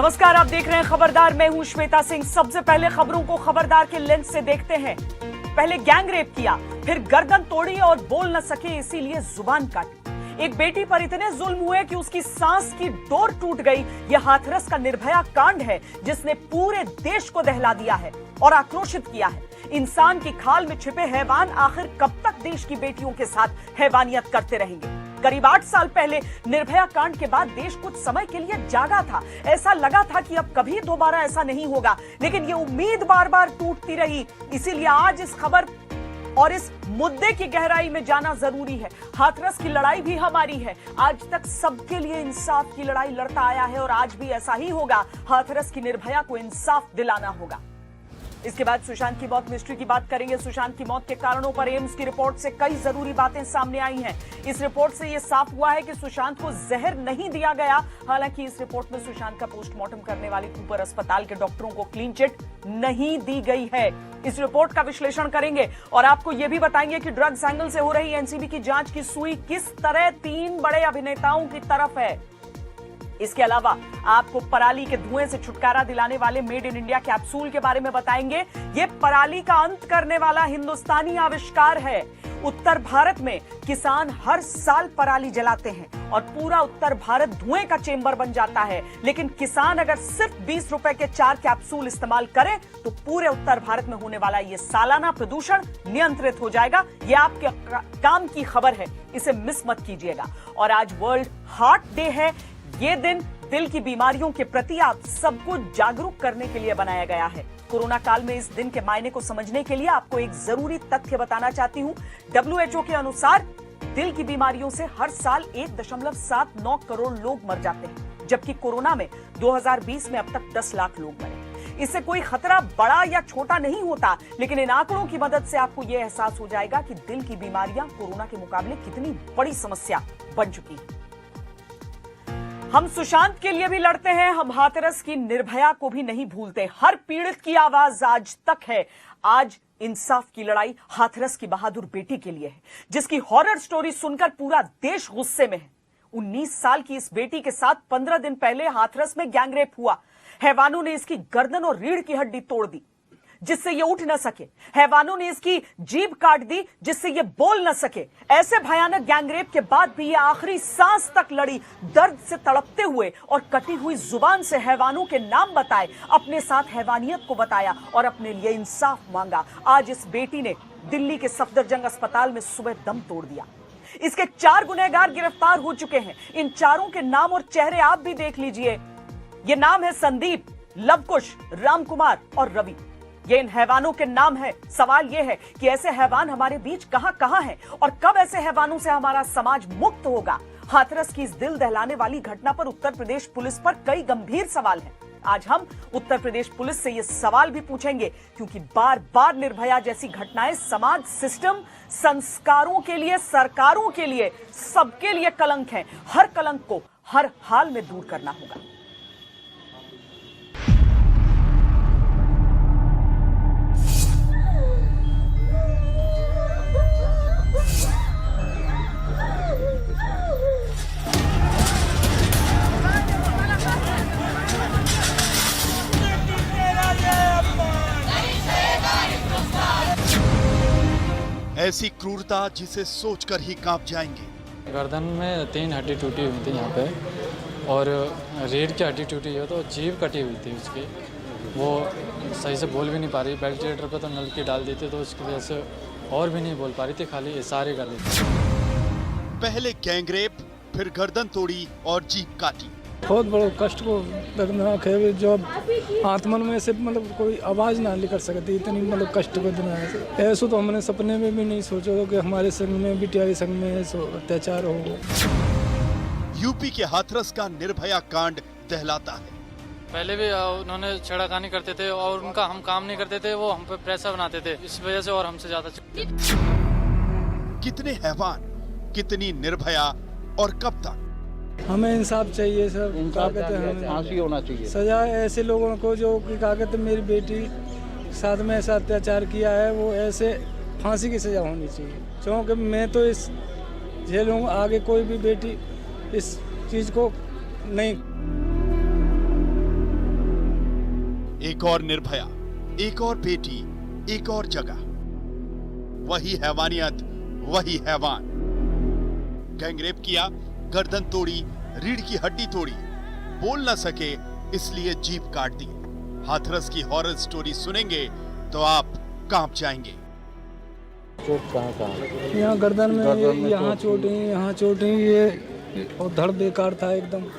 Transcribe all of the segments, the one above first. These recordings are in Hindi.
नमस्कार, आप देख रहे हैं खबरदार। मैं हूं श्वेता सिंह। सबसे पहले खबरों को खबरदार के लेंस से देखते हैं। पहले गैंग रेप किया, फिर गर्दन तोड़ी और बोल न सके इसीलिए जुबान काटी। एक बेटी पर इतने जुल्म हुए कि उसकी सांस की डोर टूट गई। यह हाथरस का निर्भया कांड है जिसने पूरे देश को दहला दिया है और आक्रोशित किया है। इंसान की खाल में छिपे हैवान आखिर कब तक देश की बेटियों के साथ हैवानियत करते रहेंगे? करीब 8 साल पहले निर्भया कांड के बाद देश कुछ समय के लिए जागा था। ऐसा लगा था कि अब कभी दोबारा ऐसा नहीं होगा, लेकिन ये उम्मीद बार बार टूटती रही। इसीलिए आज इस खबर और इस मुद्दे की गहराई में जाना जरूरी है। हाथरस की लड़ाई भी हमारी है। आज तक सबके लिए इंसाफ की लड़ाई लड़ता आया है और आज भी ऐसा ही होगा। हाथरस की निर्भया को इंसाफ दिलाना होगा। इसके बाद सुशांत की मौत मिस्ट्री की बात करेंगे। सुशांत की मौत के कारणों पर एम्स की रिपोर्ट से कई जरूरी बातें सामने आई हैं। इस रिपोर्ट से यह साफ हुआ है कि सुशांत को जहर नहीं दिया गया। हालांकि इस रिपोर्ट में सुशांत का पोस्टमार्टम करने वाले कूपर अस्पताल के डॉक्टरों को क्लीन चिट नहीं दी गई है। इस रिपोर्ट का विश्लेषण करेंगे और आपको यह भी बताएंगे कि ड्रग्स एंगल से हो रही एनसीबी की जांच की सुई किस तरह 3 बड़े अभिनेताओं की तरफ है। इसके अलावा आपको पराली के धुएं से छुटकारा दिलाने वाले मेड इन इंडिया कैप्सूल के बारे में बताएंगे। ये पराली का अंत करने वाला हिंदुस्तानी आविष्कार है। उत्तर भारत में किसान हर साल पराली जलाते हैं और पूरा उत्तर भारत धुएं का चेंबर बन जाता है। लेकिन किसान अगर सिर्फ 20 रुपए के 4 कैप्सूल इस्तेमाल करें तो पूरे उत्तर भारत में होने वाला ये सालाना प्रदूषण नियंत्रित हो जाएगा। ये आपके काम की खबर है, इसे मिस मत कीजिएगा। और आज वर्ल्ड हार्ट डे है। ये दिन दिल की बीमारियों के प्रति आप सबको जागरूक करने के लिए बनाया गया है। कोरोना काल में इस दिन के मायने को समझने के लिए आपको एक जरूरी तथ्य बताना चाहती हूं। WHO के अनुसार दिल की बीमारियों से हर साल 1.79 करोड़ लोग मर जाते हैं, जबकि कोरोना में 2020 में अब तक 10 लाख लोग मरे। इससे कोई खतरा बड़ा या छोटा नहीं होता, लेकिन इन आंकड़ों की मदद से आपको यह एहसास हो जाएगा कि दिल की बीमारियां कोरोना के मुकाबले कितनी बड़ी समस्या बन चुकी है। हम सुशांत के लिए भी लड़ते हैं, हम हाथरस की निर्भया को भी नहीं भूलते। हर पीड़ित की आवाज आज तक है। आज इंसाफ की लड़ाई हाथरस की बहादुर बेटी के लिए है, जिसकी हॉरर स्टोरी सुनकर पूरा देश गुस्से में है। 19 साल की इस बेटी के साथ 15 दिन पहले हाथरस में गैंगरेप हुआ। हैवानों ने इसकी गर्दन और रीढ़ की हड्डी तोड़ दी, जिससे ये उठ न सके। हैवानों ने इसकी जीभ काट दी, जिससे ये बोल न सके। ऐसे भयानक गैंगरेप के बाद भी ये आखिरी सांस तक लड़ी, दर्द से तड़पते हुए और कटी हुई जुबान से हैवानों के नाम बताए, अपने साथ हैवानियत को बताया और अपने लिए इंसाफ मांगा। आज इस बेटी ने दिल्ली के सफदरजंग अस्पताल में सुबह दम तोड़ दिया। इसके 4 गुनहगार गिरफ्तार हो चुके हैं। इन चारों के नाम और चेहरे आप भी देख लीजिए। ये नाम है संदीप, लवकुश, रामकुमार और रवि। ये इन हैवानों के नाम है। सवाल यह है कि ऐसे हैवान हमारे बीच कहां हैं और कब ऐसे हैवानों से हमारा समाज मुक्त होगा। हाथरस की इस दिल दहलाने वाली घटना पर उत्तर प्रदेश पुलिस पर कई गंभीर सवाल हैं। आज हम उत्तर प्रदेश पुलिस से ये सवाल भी पूछेंगे, क्योंकि बार बार निर्भया जैसी घटनाएं समाज, सिस्टम, संस्कारों के लिए, सरकारों के लिए, सबके लिए कलंक है। हर कलंक को हर हाल में दूर करना होगा। ऐसी क्रूरता जिसे सोचकर ही कांप जाएंगे। गर्दन में 3 हड्डी टूटी हुई थी यहाँ पे, और रीढ़ की हड्डी टूटी है, तो जीभ कटी हुई थी उसकी। वो सही से बोल भी नहीं पा रही। वेंटिलेटर पे तो नलकी डाल दी थी, तो उसकी वजह से और भी नहीं बोल पा रही थी, खाली इशारे कर रही थी। पहले गैंगरेप, फिर गर्दन तोड़ी और जीभ काटी। बहुत बड़ा कष्ट को दर्दनाक है जो आत्मन में से कोई आवाज़ ना निकल सकती, इतनी कष्ट को देना है। ऐसा तो हमने सपने में भी नहीं सोचा कि हमारे संग में, बिटियारी संग में अत्याचार हो। यूपी के हाथरस का निर्भया कांड दहलाता है। पहले भी उन्होंने छेड़खानी करते थे और उनका हम काम नहीं करते थे, वो हम पे प्रेशर बनाते थे, इस वजह से और हमसे ज्यादा। कितने हैवान, कितनी निर्भया और कब तक? हमें इंसाफ चाहिए सर। फांसी होना चाहिए। सजा ऐसे लोगों को जो कि कहते मेरी बेटी साथ में ऐसा अत्याचार किया है, वो ऐसे फांसी की सजा होनी चाहिए। क्योंकि मैं तो इस झेलूँगा, आगे कोई भी बेटी इस चीज़ को नहीं। एक और निर्भया, एक और बेटी, एक और जगह, वही हैवानियत, वही हैवान। गैंगरेप किया, गर्दन तोड़ी, रीढ़ की हड्डी तोड़ी, बोल न सके इसलिए जीभ काट दी। हाथरस की हॉरर स्टोरी सुनेंगे तो आप कांप जाएंगे। चोट कहाँ यहाँ गर्दन में, यहाँ चोट है, यहाँ चोट है, ये और धड़ बेकार था एकदम।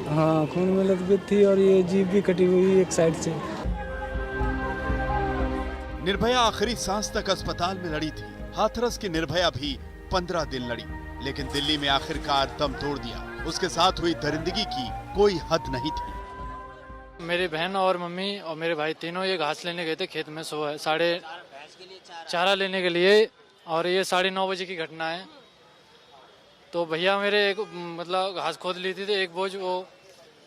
हाँ, खून में लथबथ थी और ये जीभ भी कटी हुई एक साइड से। निर्भया आखिरी सांस तक अस्पताल में लड़ी थी। हाथरस की निर्भया भी 15 दिन लड़ी, लेकिन दिल्ली में आखिरकार दम तोड़ दिया। उसके साथ हुई दरिंदगी की कोई हद नहीं थी। मेरी बहन और मम्मी और मेरे भाई तीनों ये घास लेने गए थे खेत में सुबह 4:30 चारा लेने के लिए, और ये 9:30 बजे की घटना है। तो भैया मेरे एक मतलब घास खोद ली थी, एक बोझ वो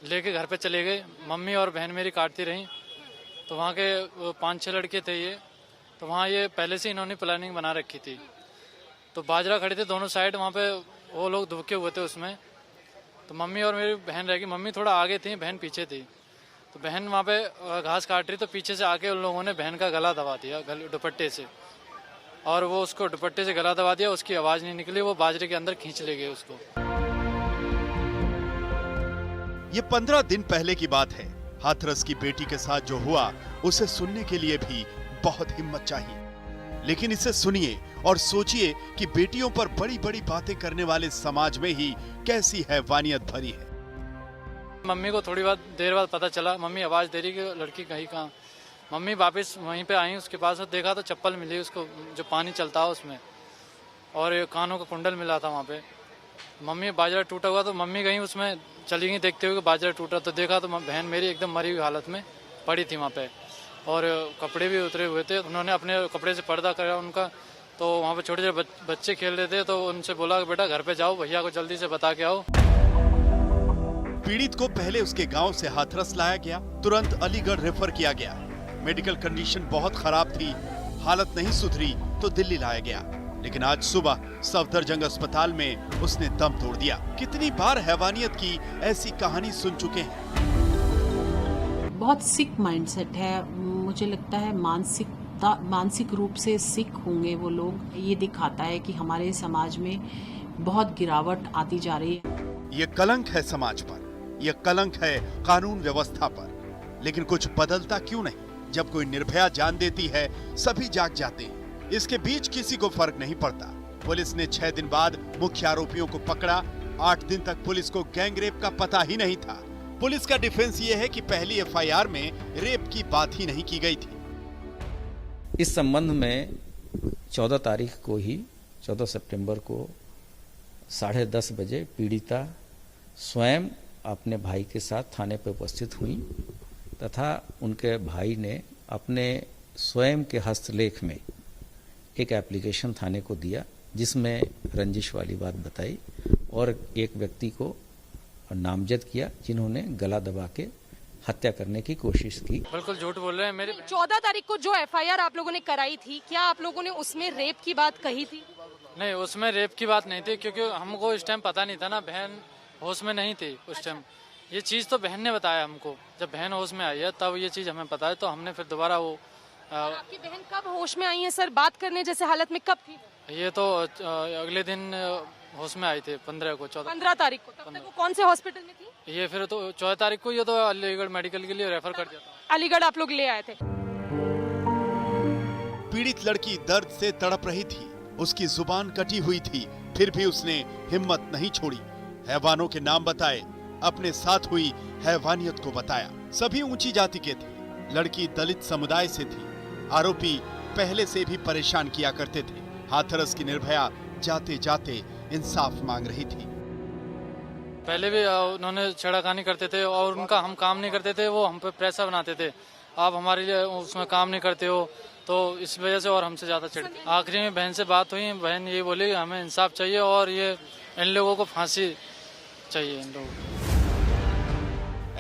लेके घर पे चले गए। मम्मी और बहन मेरी काटती रहीं। तो वहाँ के 5-6 लड़के थे ये, तो वहाँ ये पहले से इन्होंने प्लानिंग बना रखी थी। तो बाजरा खड़े थे दोनों साइड, वहाँ पे वो लोग धुके हुए थे उसमें। तो मम्मी और मेरी बहन रह गई, मम्मी थोड़ा आगे थी, बहन पीछे थी। तो बहन वहाँ पे घास काट रही, तो पीछे से आके उन लोगों ने बहन का गला दबा दिया दुपट्टे से, और वो उसको दुपट्टे से गला दबा दिया। उसकी आवाज़ नहीं निकली, वो बाजरे के अंदर खींच ले गए उसको। ये 15 दिन पहले की बात है। हाथरस की बेटी के साथ जो हुआ उसे सुनने के लिए भी बहुत हिम्मत चाहिए, लेकिन इसे सुनिए और सोचिए कि बेटियों पर बड़ी बड़ी बातें करने वाले समाज में ही कैसी हैवानियत भरी है। मम्मी को थोड़ी देर बाद पता चला, मम्मी आवाज़ दे रही कि लड़की कहीं कहाँ। मम्मी वापस वहीं पे आई, उसके पास देखा तो चप्पल मिली उसको, जो पानी चलता है उसमें, और कानों का कुंडल मिला था वहाँ पे। मम्मी बाजरा टूटा हुआ, तो मम्मी गई उसमें चली गई देखते हुए कि बाजरा टूटा। तो देखा तो बहन मेरी एकदम मरी हुई हालत में पड़ी थी वहाँ पे, और कपड़े भी उतरे हुए थे। उन्होंने अपने कपड़े से पर्दा करा उनका। तो वहाँ पे छोटे छोटे बच्चे खेल रहे थे, तो उनसे बोला कि बेटा घर पे जाओ, भैया को जल्दी से बता के आओ। पीड़ित को पहले उसके गांव से हाथरस लाया गया, तुरंत अलीगढ़ रेफर किया गया। मेडिकल कंडीशन बहुत खराब थी, हालत नहीं सुधरी तो दिल्ली लाया गया। लेकिन आज सुबह सफदरजंग अस्पताल में उसने दम तोड़ दिया। कितनी बार हैवानियत की ऐसी कहानी सुन चुके हैं। बहुत सिक माइंडसेट है, मुझे लगता है मानसिक रूप से सिक होंगे वो लोग। ये दिखाता है कि हमारे समाज में बहुत गिरावट आती जा रही है। ये कलंक है समाज पर, यह कलंक है कानून व्यवस्था पर। लेकिन कुछ बदलता क्यों नहीं? जब कोई निर्भया जान देती है सभी जाग जाते हैं। इसके बीच किसी को फर्क नहीं पड़ता। पुलिस ने 6 दिन बाद मुख्य आरोपियों को पकड़ा। 8 दिन तक पुलिस को गैंगरेप का पता ही नहीं था। पुलिस का डिफेंस ये है कि पहली एफआईआर में रेप की बात ही नहीं की गई थी। इस संबंध में 14 तारीख को ही 14 सितंबर को 10:30 बजे पीड़िता स्वयं अपने भाई के साथ थाने पर उपस्थित हुई तथा उनके भाई ने अपने स्वयं के हस्तलेख में एक एप्लीकेशन थाने को दिया, जिसमें रंजिश वाली बात बताई और एक व्यक्ति को नामजद किया जिन्होंने गला दबा के हत्या करने की कोशिश की। बिल्कुल झूठ बोल रहे हैं। मेरे 14 तारीख को जो एफआईआर आप लोगों ने कराई थी, क्या आप लोगों ने उसमें रेप की बात कही थी? नहीं, उसमें रेप की बात नहीं थी, क्योंकि हमको इस टाइम पता नहीं था ना, बहन होश में नहीं थी उस टाइम। ये चीज़ तो बहन ने बताया हमको, जब बहन होश में आई है तब ये चीज़ हमें पता है। तो हमने फिर दोबारा वो आपकी बहन कब होश में आई है सर? बात करने जैसे हालत में कब थी? ये तो अगले दिन होश में आई थे 15 तारीख को। तब तक वो कौन से हॉस्पिटल में थी? ये फिर तो 14 तारीख को ये तो अलीगढ़ मेडिकल के लिए रेफर कर दिया था। अलीगढ़ आप लोग ले आए थे। पीड़ित लड़की दर्द से तड़प रही थी, उसकी जुबान कटी हुई थी, फिर भी उसने हिम्मत नहीं छोड़ी। हैवानों के नाम बताए, अपने साथ हुई हैवानियत को बताया। सभी ऊंची जाति के थे। लड़की दलित समुदाय से थी। आरोपी पहले से भी परेशान किया करते थे। हाथरस की निर्भया जाते जाते इंसाफ मांग रही थी। पहले भी उन्होंने छेड़खानी करते थे और उनका हम काम नहीं करते थे, वो हम पे प्रेशर बनाते थे, आप हमारे लिए उसमें काम नहीं करते हो, तो इस वजह से और हमसे ज्यादा चिढ़। आखिरी में बहन से बात हुई, बहन ये बोली हमें इंसाफ चाहिए और ये इन लोगों को फांसी चाहिए। इन लोगों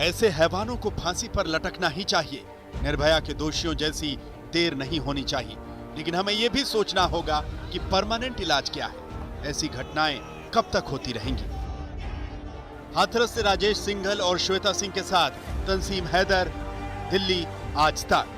ऐसे हैवानों को फांसी पर लटकना ही चाहिए। निर्भया के दोषियों जैसी देर नहीं होनी चाहिए। लेकिन हमें यह भी सोचना होगा कि परमानेंट इलाज क्या है। ऐसी घटनाएं कब तक होती रहेंगी? हाथरस से राजेश सिंघल और श्वेता सिंह के साथ तंसीम हैदर, दिल्ली आज तक।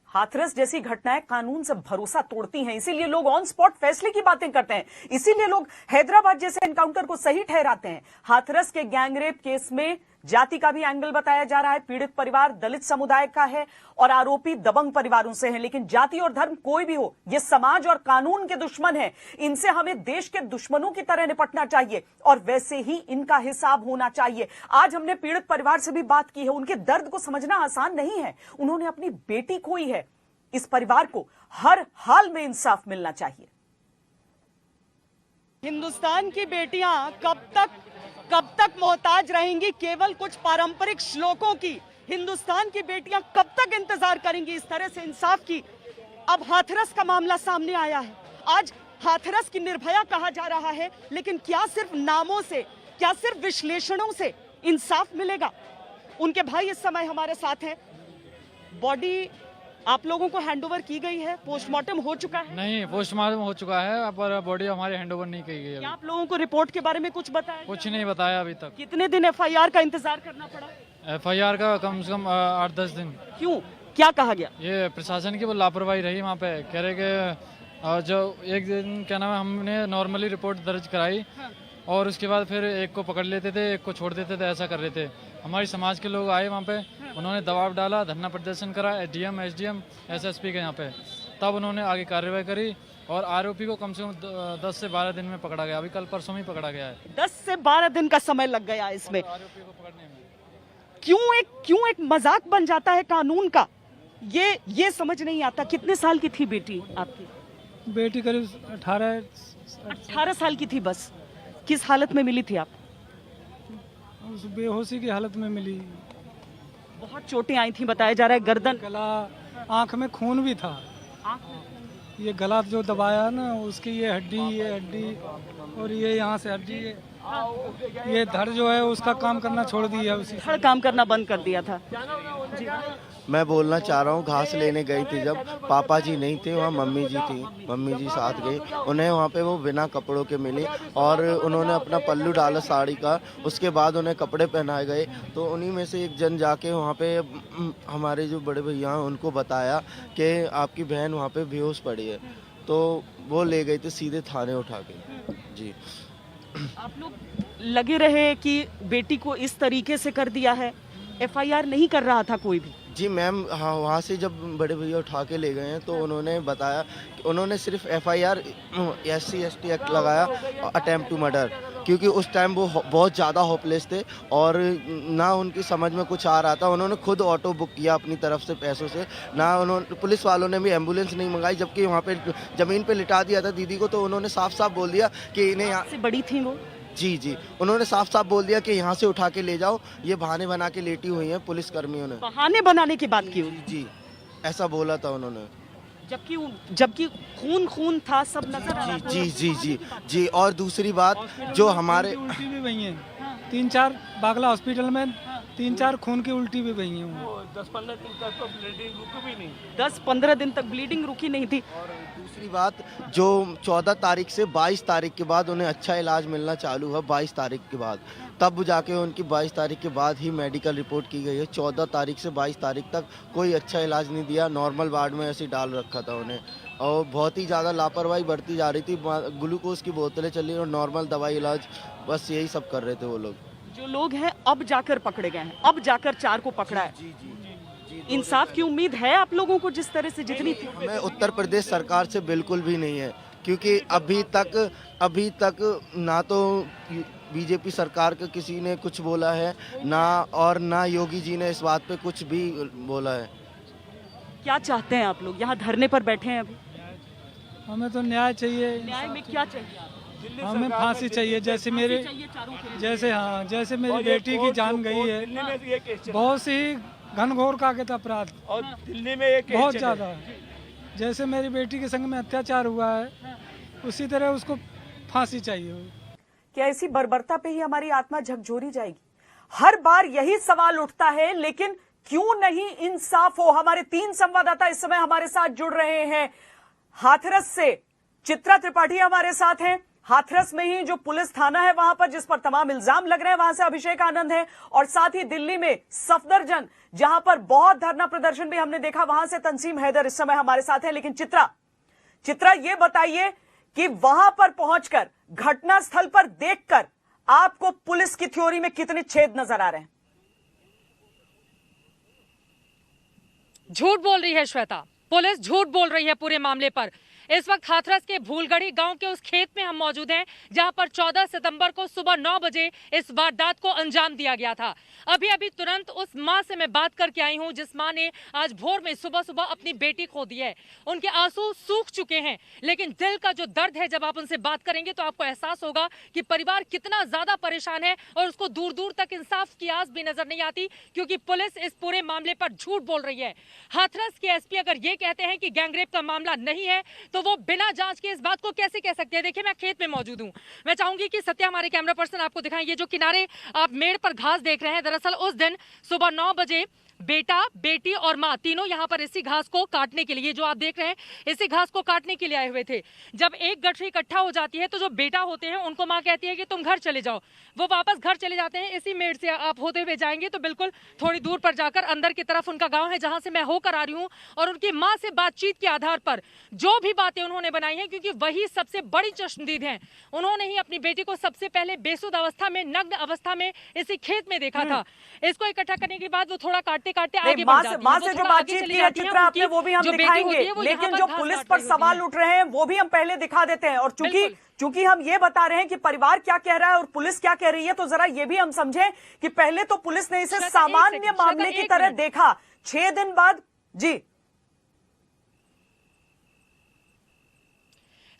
हाथरस जैसी घटनाएं कानून से भरोसा तोड़ती हैं, इसीलिए लोग ऑन स्पॉट फैसले की बातें करते हैं, इसीलिए लोग हैदराबाद जैसे एनकाउंटर को सही ठहराते हैं। हाथरस के गैंगरेप केस में जाति का भी एंगल बताया जा रहा है। पीड़ित परिवार दलित समुदाय का है और आरोपी दबंग परिवारों से हैं, लेकिन जाति और धर्म कोई भी हो, ये समाज और कानून के दुश्मन हैं। इनसे हमें देश के दुश्मनों की तरह निपटना चाहिए और वैसे ही इनका हिसाब होना चाहिए। आज हमने पीड़ित परिवार से भी बात की है, उनके दर्द को समझना आसान नहीं है। उन्होंने अपनी बेटी खोई है। इस परिवार को हर हाल में इंसाफ मिलना चाहिए। हिंदुस्तान की बेटियां कब तक मोहताज रहेंगी केवल कुछ पारंपरिक श्लोकों की? हिंदुस्तान की बेटियां कब तक इंतजार करेंगी इस तरह से इंसाफ की? अब हाथरस का मामला सामने आया है। आज हाथरस की निर्भया कहा जा रहा है, लेकिन क्या सिर्फ नामों से, क्या सिर्फ विश्लेषणों से इंसाफ मिलेगा? उनके भाई इस समय हमारे साथ हैं। बॉडी आप लोगों को हैंडओवर की गई है? पोस्टमार्टम हो चुका है? नहीं, पोस्टमार्टम हो चुका है, पर बॉडी हमारी हैंडओवर नहीं की गई है। क्या आप लोगों को रिपोर्ट के बारे में कुछ बताया? कुछ नहीं बताया अभी तक। कितने दिन एफआईआर का इंतजार करना पड़ा? एफआईआर का कम से कम 8-10 दिन। क्यों, क्या कहा गया? ये प्रशासन की वो लापरवाही रही वहाँ पे। कह रहे कि जो एक दिन क्या नाम है, हमने नॉर्मली रिपोर्ट दर्ज कराई और उसके बाद फिर एक को पकड़ लेते थे, एक को छोड़ देते थे, ऐसा कर रहे थे। हमारी समाज के लोग आए वहाँ पे, उन्होंने दबाव डाला, धरना प्रदर्शन करा डीएम, एसडीएम, एसएसपी के यहाँ पे, तब उन्होंने आगे कार्रवाई करी और आरोपी को कम से कम 10 से 12 दिन में पकड़ा गया। अभी कल परसों में पकड़ा गया है। 10 से 12 दिन का समय लग गया इसमें। आरोपी को पकड़ने में क्यों एक मजाक बन जाता है कानून का? ये समझ नहीं आता। कितने साल की थी बेटी आपकी? बेटी करीब 18 साल की थी बस। किस हालत में मिली थी आप? उस बेहोशी की हालत में मिली। बहुत चोटें आई थी, बताया जा रहा है। गर्दन, गला, आंख में खून भी था। ये गला जो दबाया ना, उसकी ये हड्डी और ये यहाँ से हड्डी, ये धड़ जो है उसका काम करना छोड़ दिया, उसी धड़ काम करना बंद कर दिया था। मैं बोलना चाह रहा हूँ, घास लेने गई थी जब, पापा जी नहीं थे वहाँ, मम्मी जी थी, मम्मी जी साथ गई। उन्हें वहाँ पे वो बिना कपड़ों के मिली और उन्होंने अपना पल्लू डाला साड़ी का, उसके बाद उन्हें कपड़े पहनाए गए। तो उन्हीं में से एक जन जाके वहाँ पे हमारे जो बड़े भैया हैं उनको बताया कि आपकी बहन वहाँ पे बेहोश पड़ी है, तो वो ले गए थे सीधे थाने उठा के। जी, आप लोग लगे रहे कि बेटी को इस तरीके से कर दिया है। एफआईआर नहीं कर रहा था कोई भी? जी मैम, हाँ, वहाँ से जब बड़े भैया उठा के ले गए हैं तो उन्होंने बताया कि उन्होंने सिर्फ एफआईआर SC/ST एक्ट लगाया, अटेम्प्ट टू मर्डर, क्योंकि उस टाइम वो बहुत ज़्यादा होपलेस थे और ना उनकी समझ में कुछ आ रहा था। उन्होंने खुद ऑटो बुक किया अपनी तरफ से पैसों से, ना उन्होंने, पुलिस वालों ने भी एम्बुलेंस नहीं मंगाई, जबकि वहाँ पे ज़मीन पे लिटा दिया था दीदी को। तो उन्होंने साफ साफ बोल दिया कि इन्हें यहाँ से बड़ी थी वो। जी, उन्होंने साफ साफ बोल दिया कि यहाँ से उठा के ले जाओ, ये बहाने बना के लेटी हुई हैं पुलिस कर्मियों ने। बहाने बनाने की बात की? जी, ऐसा बोला था उन्होंने। जबकि खून था, सब नजर आ रहा था। जी। और दूसरी बात, जो हमारे उल्टी भी हुई है, 3-4 बागला हॉस्पिटल में 3-4 खून की उल्टी भी हुई है। 10-15 दिन तक तो ब्लीडिंग रुकी भी नहीं। 10-15 दिन तक ब्लीडिंग रुकी नहीं थी। और दूसरी बात, जो 14 तारीख से 22 तारीख के बाद उन्हें अच्छा इलाज मिलना चालू हुआ, 22 तारीख के बाद, तब जाके उनकी 22 तारीख के बाद ही मेडिकल रिपोर्ट की गई है। 14 तारीख से 22 तारीख तक कोई अच्छा इलाज नहीं दिया, नॉर्मल वार्ड में ऐसे डाल रखा था उन्हें और बहुत ही ज़्यादा लापरवाही बढ़ती जा रही थी। ग्लूकोज की बोतलें चली और नॉर्मल दवाई इलाज, बस यही सब कर रहे थे वो लोग। जो लोग हैं अब जाकर पकड़े गए हैं, अब जाकर 4 को पकड़ा है। जी, इंसाफ की उम्मीद है आप लोगों को जिस तरह से जितनी थी? हमें उत्तर प्रदेश सरकार से बिल्कुल भी नहीं है, क्योंकि अभी तक ना तो बीजेपी सरकार का किसी ने कुछ बोला है, ना योगी जी ने इस बात पे कुछ भी बोला है। क्या चाहते हैं आप लोग? यहाँ धरने पर बैठे हैं अभी। हमें तो न्याय चाहिए। न्याय में क्या चाहिए? हमें फांसी चाहिए। जैसे मेरी बेटी की जान गई है, बहुत सी घनघोर कागज अपराध और दिल्ली में एक बहुत ज़्यादा है। जैसे मेरी बेटी के संग में अत्याचार हुआ है, उसी तरह उसको फांसी चाहिए। क्या ऐसी बर्बरता पे ही हमारी आत्मा झकझोरी जाएगी? हर बार यही सवाल उठता है, लेकिन क्यों नहीं इंसाफ हो? हमारे 3 संवाददाता इस समय हमारे साथ जुड़ रहे हैं। हाथरस से चित्रा त्रिपाठी हमारे साथ हैं, हाथरस में ही जो पुलिस थाना है वहां पर जिस पर तमाम इल्जाम लग रहे हैं, वहां से अभिषेक आनंद है, और साथ ही दिल्ली में सफदरजंग जहां पर बहुत धरना प्रदर्शन भी हमने देखा, वहां से तंसीम हैदर इस समय हमारे साथ है। लेकिन चित्रा ये बताइए कि वहां पर पहुंचकर, घटनास्थल पर देखकर आपको पुलिस की थ्योरी में कितने छेद नजर आ रहे हैं? झूठ बोल रही है श्वेता, पुलिस झूठ बोल रही है पूरे मामले पर। इस वक्त हाथरस के भूलगढ़ी गांव के उस खेत में हम मौजूद हैं जहां पर 14 सितंबर को सुबह 9 बजे इस वारदात को अंजाम दिया गया था। अभी अभी तुरंत उस मां से मैं बात करके आई हूं जिस मां ने आज भोर में सुबह सुबह अपनी बेटी खो दी है। उनके आंसू सूख चुके हैं, लेकिन दिल का जो दर्द है, जब आप उनसे बात करेंगे तो आपको एहसास होगा कि परिवार कितना ज्यादा परेशान है और उसको दूर दूर तक इंसाफ की आस भी नजर नहीं आती, क्योंकि पुलिस इस पूरे मामले पर झूठ बोल रही है। हाथरस के एसपी अगर ये कहते हैं कि गैंगरेप का मामला नहीं है तो वो बिना जांच के इस बात को कैसे कह सकते हैं? देखिए, मैं खेत में मौजूद हूं। मैं चाहूंगी कि सत्या हमारे कैमरा पर्सन आपको दिखाएं। ये जो किनारे आप मेड़ पर घास देख रहे हैं, दरअसल उस दिन सुबह 9 बजे बेटा, बेटी और मां तीनों यहां पर इसी घास को काटने के लिए, जो आप देख रहे हैं, इसी घास को काटने के लिए आए हुए थे। जब एक गठरी इकट्ठा हो जाती है तो जो बेटा होते हैं उनको मां कहती है कि तुम घर चले जाओ। वो वापस घर चले जाते हैं। इसी मेड़ से आप होते हुए जाएंगे तो बिल्कुल थोड़ी दूर पर जाकर अंदर की तरफ उनका गांव है, जहां से मैं होकर आ रही हूं। और उनकी मां से बातचीत के आधार पर जो भी बातें उन्होंने बनाई हैं, क्योंकि वही सबसे बड़ी चश्मदीद हैं, उन्होंने ही अपनी बेटी को सबसे पहले बेसुध अवस्था में, नग्न अवस्था में इसी खेत में देखा था। इसको इकट्ठा करने के बाद वो थोड़ा काटते काटते आगे बढ़ जाती है। मां से जो बातचीत की है चित्रा आपने, वो भी हम दिखाएंगे, लेकिन जो पुलिस पर सवाल उठ रहे हैं वो भी हम पहले दिखा देते हैं। और चूंकि हम ये बता रहे हैं कि परिवार क्या कह रहा है और पुलिस क्या कह रही है, तो जरा ये भी हम समझें कि पहले तो पुलिस ने इसे सामान्य मामले की तरह देखा, 6 दिन बाद। जी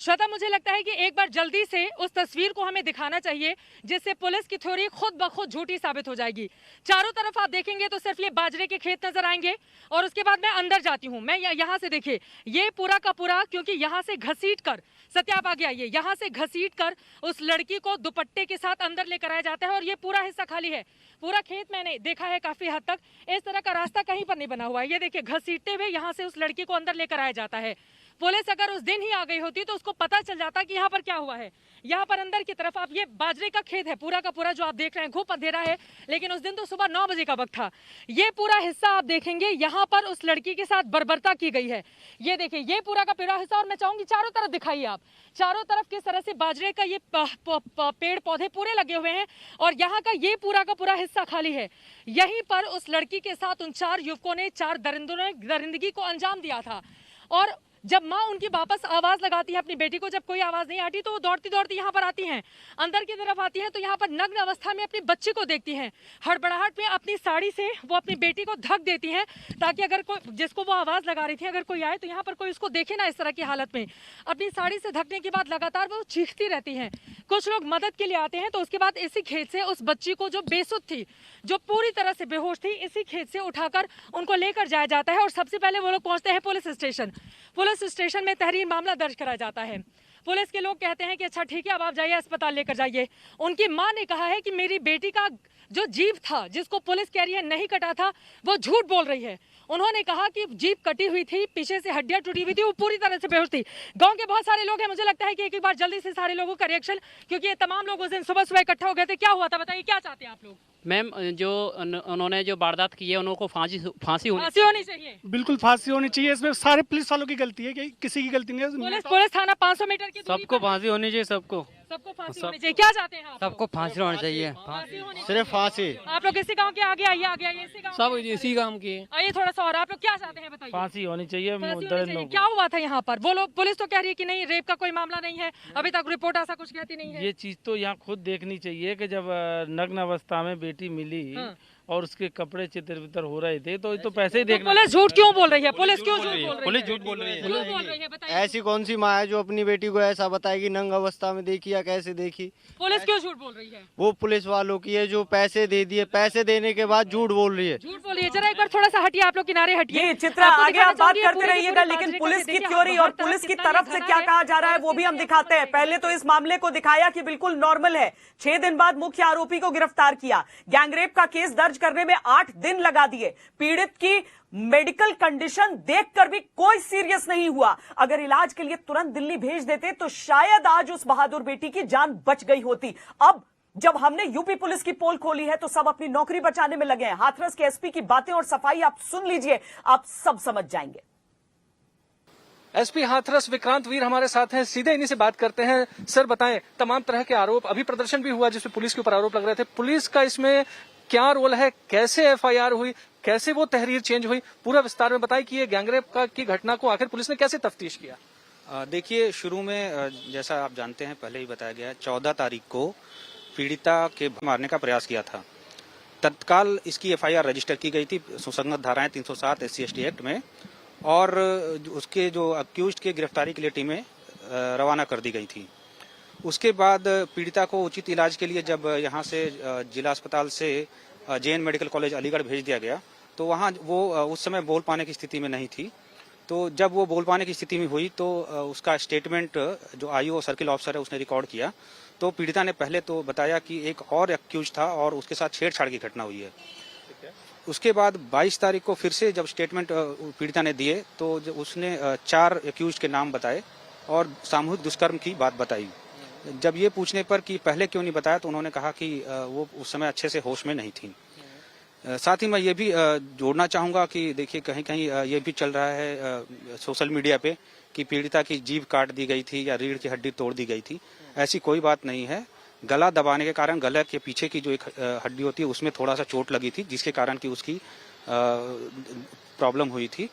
श्वेता, मुझे लगता है कि एक बार जल्दी से उस तस्वीर को हमें दिखाना चाहिए जिससे पुलिस की थ्योरी खुद ब खुद झूठी साबित हो जाएगी। चारों तरफ आप देखेंगे तो सिर्फ ये बाजरे के खेत नजर आएंगे, और उसके बाद मैं अंदर जाती हूँ। मैं यहाँ से देखिए, ये पूरा का पूरा, क्योंकि यहाँ से घसीट कर, सत्या आप आगे आइए, यहाँ से घसीट कर उस लड़की को दुपट्टे के साथ अंदर लेकर आया जाता है और ये पूरा हिस्सा खाली है। पूरा खेत मैंने देखा है काफी हद तक, इस तरह का रास्ता कहीं पर नहीं बना हुआ है। ये देखिए, घसीटते हुए यहाँ से उस लड़की को अंदर लेकर आया जाता है। पुलिस अगर उस दिन ही आ गई होती तो उसको पता चल जाता कि यहाँ पर क्या हुआ है। यहाँ पर अंदर की तरफ आप, ये बाजरे का खेत है पूरा का पूरा जो आप देख रहे हैं, घूप अंधेरा है, लेकिन उस दिन तो सुबह 9 बजे का वक्त था। ये पूरा हिस्सा आप देखेंगे, यहाँ पर उस लड़की के साथ बर्बरता की गई है। ये देखिए, ये पूरा का पूरा हिस्सा, और मैं चाहूंगी चारों तरफ दिखाइए आप, चारों तरफ किस तरह से बाजरे का ये पेड़ पौधे पूरे लगे हुए हैं, और यहाँ का ये पूरा का पूरा हिस्सा खाली है। यहीं पर उस लड़की के साथ उन 4 युवकों ने, 4 दरिंदगी को अंजाम दिया था। और जब माँ उनकी वापस आवाज लगाती है अपनी बेटी को, जब कोई आवाज नहीं आती तो वो दौड़ती दौड़ती यहाँ पर आती हैं, अंदर की तरफ आती हैं, तो यहाँ पर नग्न अवस्था में अपनी बच्ची को देखती हैं। हड़बड़ाहट में अपनी साड़ी से वो अपनी बेटी को ढक देती हैं, ताकि अगर कोई, जिसको वो आवाज लगा रही थी, अगर कोई आए तो यहाँ पर कोई उसको देखे ना इस तरह की हालत में। अपनी साड़ी से ढकने के बाद लगातार वो चीखती रहती हैं। कुछ लोग मदद के लिए आते हैं, तो उसके बाद इसी खेत से उस बच्ची को, जो बेसुध थी, जो पूरी तरह से बेहोश थी, इसी खेत से उठाकर उनको लेकर जाया जाता है। और सबसे पहले वो लोग पहुंचते हैं पुलिस स्टेशन। पुलिस स्टेशन में तहरीर मामला दर्ज कराया जाता है। पुलिस के लोग कहते हैं कि अच्छा ठीक है, अब आप जाइए अस्पताल लेकर जाइए। उनकी मां ने कहा है कि मेरी बेटी का जो जीभ था, जिसको पुलिस कह रही है नहीं कटा था, वो झूठ बोल रही है। उन्होंने कहा कि जीभ कटी हुई थी, पीछे से हड्डियां टूटी हुई थी, वो पूरी तरह से बेहोश थी। गांव के बहुत सारे लोग हैं, मुझे लगता है कि एक बार जल्दी से सारे लोगों का रिएक्शन, क्योंकि ये तमाम लोग उस दिन सुबह सुबह इकट्ठा हो गए थे। क्या हुआ था बताइए, क्या चाहते हैं आप लोग? मैम, जो उन्होंने जो वारदात की है, उनको फांसी होनी चाहिए। बिल्कुल फांसी होनी चाहिए। इसमें सारे पुलिस वालों की गलती है, कि किसी की गलती नहीं है। पुलिस थाना 500 मीटर की दूरी सबको फांसी होनी चाहिए, सबको फांसी होनी चाहिए। क्या चाहते हैं आप? सबको फांसी होनी चाहिए, सिर्फ फांसी। आप लोग इसी गांव के आगे आइए, आगे आइए, सब इसी गांव के आइए थोड़ा सा। और आप लोग क्या चाहते हैं बताइए? फांसी होनी चाहिए। क्या हुआ था यहाँ पर? वो लोग, पुलिस तो कह रही है कि नहीं, रेप का कोई मामला नहीं है, अभी तक रिपोर्ट ऐसा कुछ कहती नहीं है। ये चीज तो यहाँ खुद देखनी चाहिए कि जब नग्न अवस्था में बेटी मिली और उसके कपड़े चितर वितर हो रहे थे, तो पैसे ही देखना। पुलिस झूठ क्यों बोल रही है? पुलिस क्यों झूठ बोल रही है? पुलिस झूठ बोल रही है। बताइए, ऐसी कौन सी माँ है जो अपनी बेटी को ऐसा बताएगी नंग अवस्था में देखी या कैसे देखी? पुलिस क्यों झूठ बोल रही है? वो पुलिस वालों की है जो पैसे दे दिए, पैसे देने के बाद झूठ बोल रही है। झूठ बोल रही है। जरा एक बार थोड़ा सा हटिए, आप लोग किनारे हटिए। चित्रा, आगे आप बात करते रहिएगा, लेकिन पुलिस की थ्योरी और पुलिस की तरफ से क्या कहा जा रहा है वो भी हम दिखाते हैं। पहले तो इस मामले को दिखाया कि बिल्कुल नॉर्मल है। 6 दिन बाद मुख्य आरोपी को गिरफ्तार किया, गैंगरेप का केस दर्ज करने में 8 दिन लगा दिए। पीड़ित की मेडिकल कंडीशन देखकर भी कोई सीरियस नहीं हुआ। अगर इलाज के लिए तुरंत दिल्ली भेज देते तो शायद आज उस बहादुर बेटी की जान बच गई होती। अब जब हमने यूपी पुलिस की पोल खोली है तो सब अपनी नौकरी बचाने में लगे हैं। हाथरस के एसपी की बातें और सफाई आप सुन लीजिए, आप सब समझ जाएंगे। एसपी हाथरस विक्रांत वीर हमारे साथ हैं, सीधे इन्हीं से बात करते हैं। सर बताएं, तमाम तरह के आरोप, अभी प्रदर्शन भी हुआ जिसमें पुलिस के ऊपर आरोप लग रहे थे, पुलिस का इसमें क्या रोल है, कैसे एफआईआर हुई, कैसे वो तहरीर चेंज हुई, पूरा विस्तार में बताएं कि ये गैंगरेप की घटना को आखिर पुलिस ने कैसे तफ्तीश किया। देखिए, शुरू में जैसा आप जानते हैं, पहले ही बताया गया, 14 तारीख को पीड़िता के मारने का प्रयास किया था। तत्काल इसकी एफआईआर रजिस्टर की गई थी सुसंगत धाराएं 307 SC/ST एक्ट में, और उसके जो अक्यूज्ड के गिरफ्तारी के लिए टीमें रवाना कर दी गई थी। उसके बाद पीड़िता को उचित इलाज के लिए जब यहाँ से जिला अस्पताल से JN मेडिकल कॉलेज अलीगढ़ भेज दिया गया, तो वहाँ वो उस समय बोल पाने की स्थिति में नहीं थी। तो जब वो बोल पाने की स्थिति में हुई तो उसका स्टेटमेंट जो IO सर्किल ऑफिसर है उसने रिकॉर्ड किया। तो पीड़िता ने पहले तो बताया कि एक और अक्यूज था और उसके साथ छेड़छाड़ की घटना हुई है। उसके बाद 22 तारीख को फिर से जब स्टेटमेंट पीड़िता ने दिए तो उसने 4 अक्यूज के नाम बताए और सामूहिक दुष्कर्म की बात बताई। जब ये पूछने पर कि पहले क्यों नहीं बताया, तो उन्होंने कहा कि वो उस समय अच्छे से होश में नहीं थी। साथ ही मैं ये भी जोड़ना चाहूँगा कि देखिए, कहीं कहीं ये भी चल रहा है सोशल मीडिया पे कि पीड़िता की जीभ काट दी गई थी या रीढ़ की हड्डी तोड़ दी गई थी। ऐसी कोई बात नहीं है। गला दबाने के कारण गले के पीछे की जो एक हड्डी होती है उसमें थोड़ा सा चोट लगी थी, जिसके कारण की उसकी प्रॉब्लम हुई थी,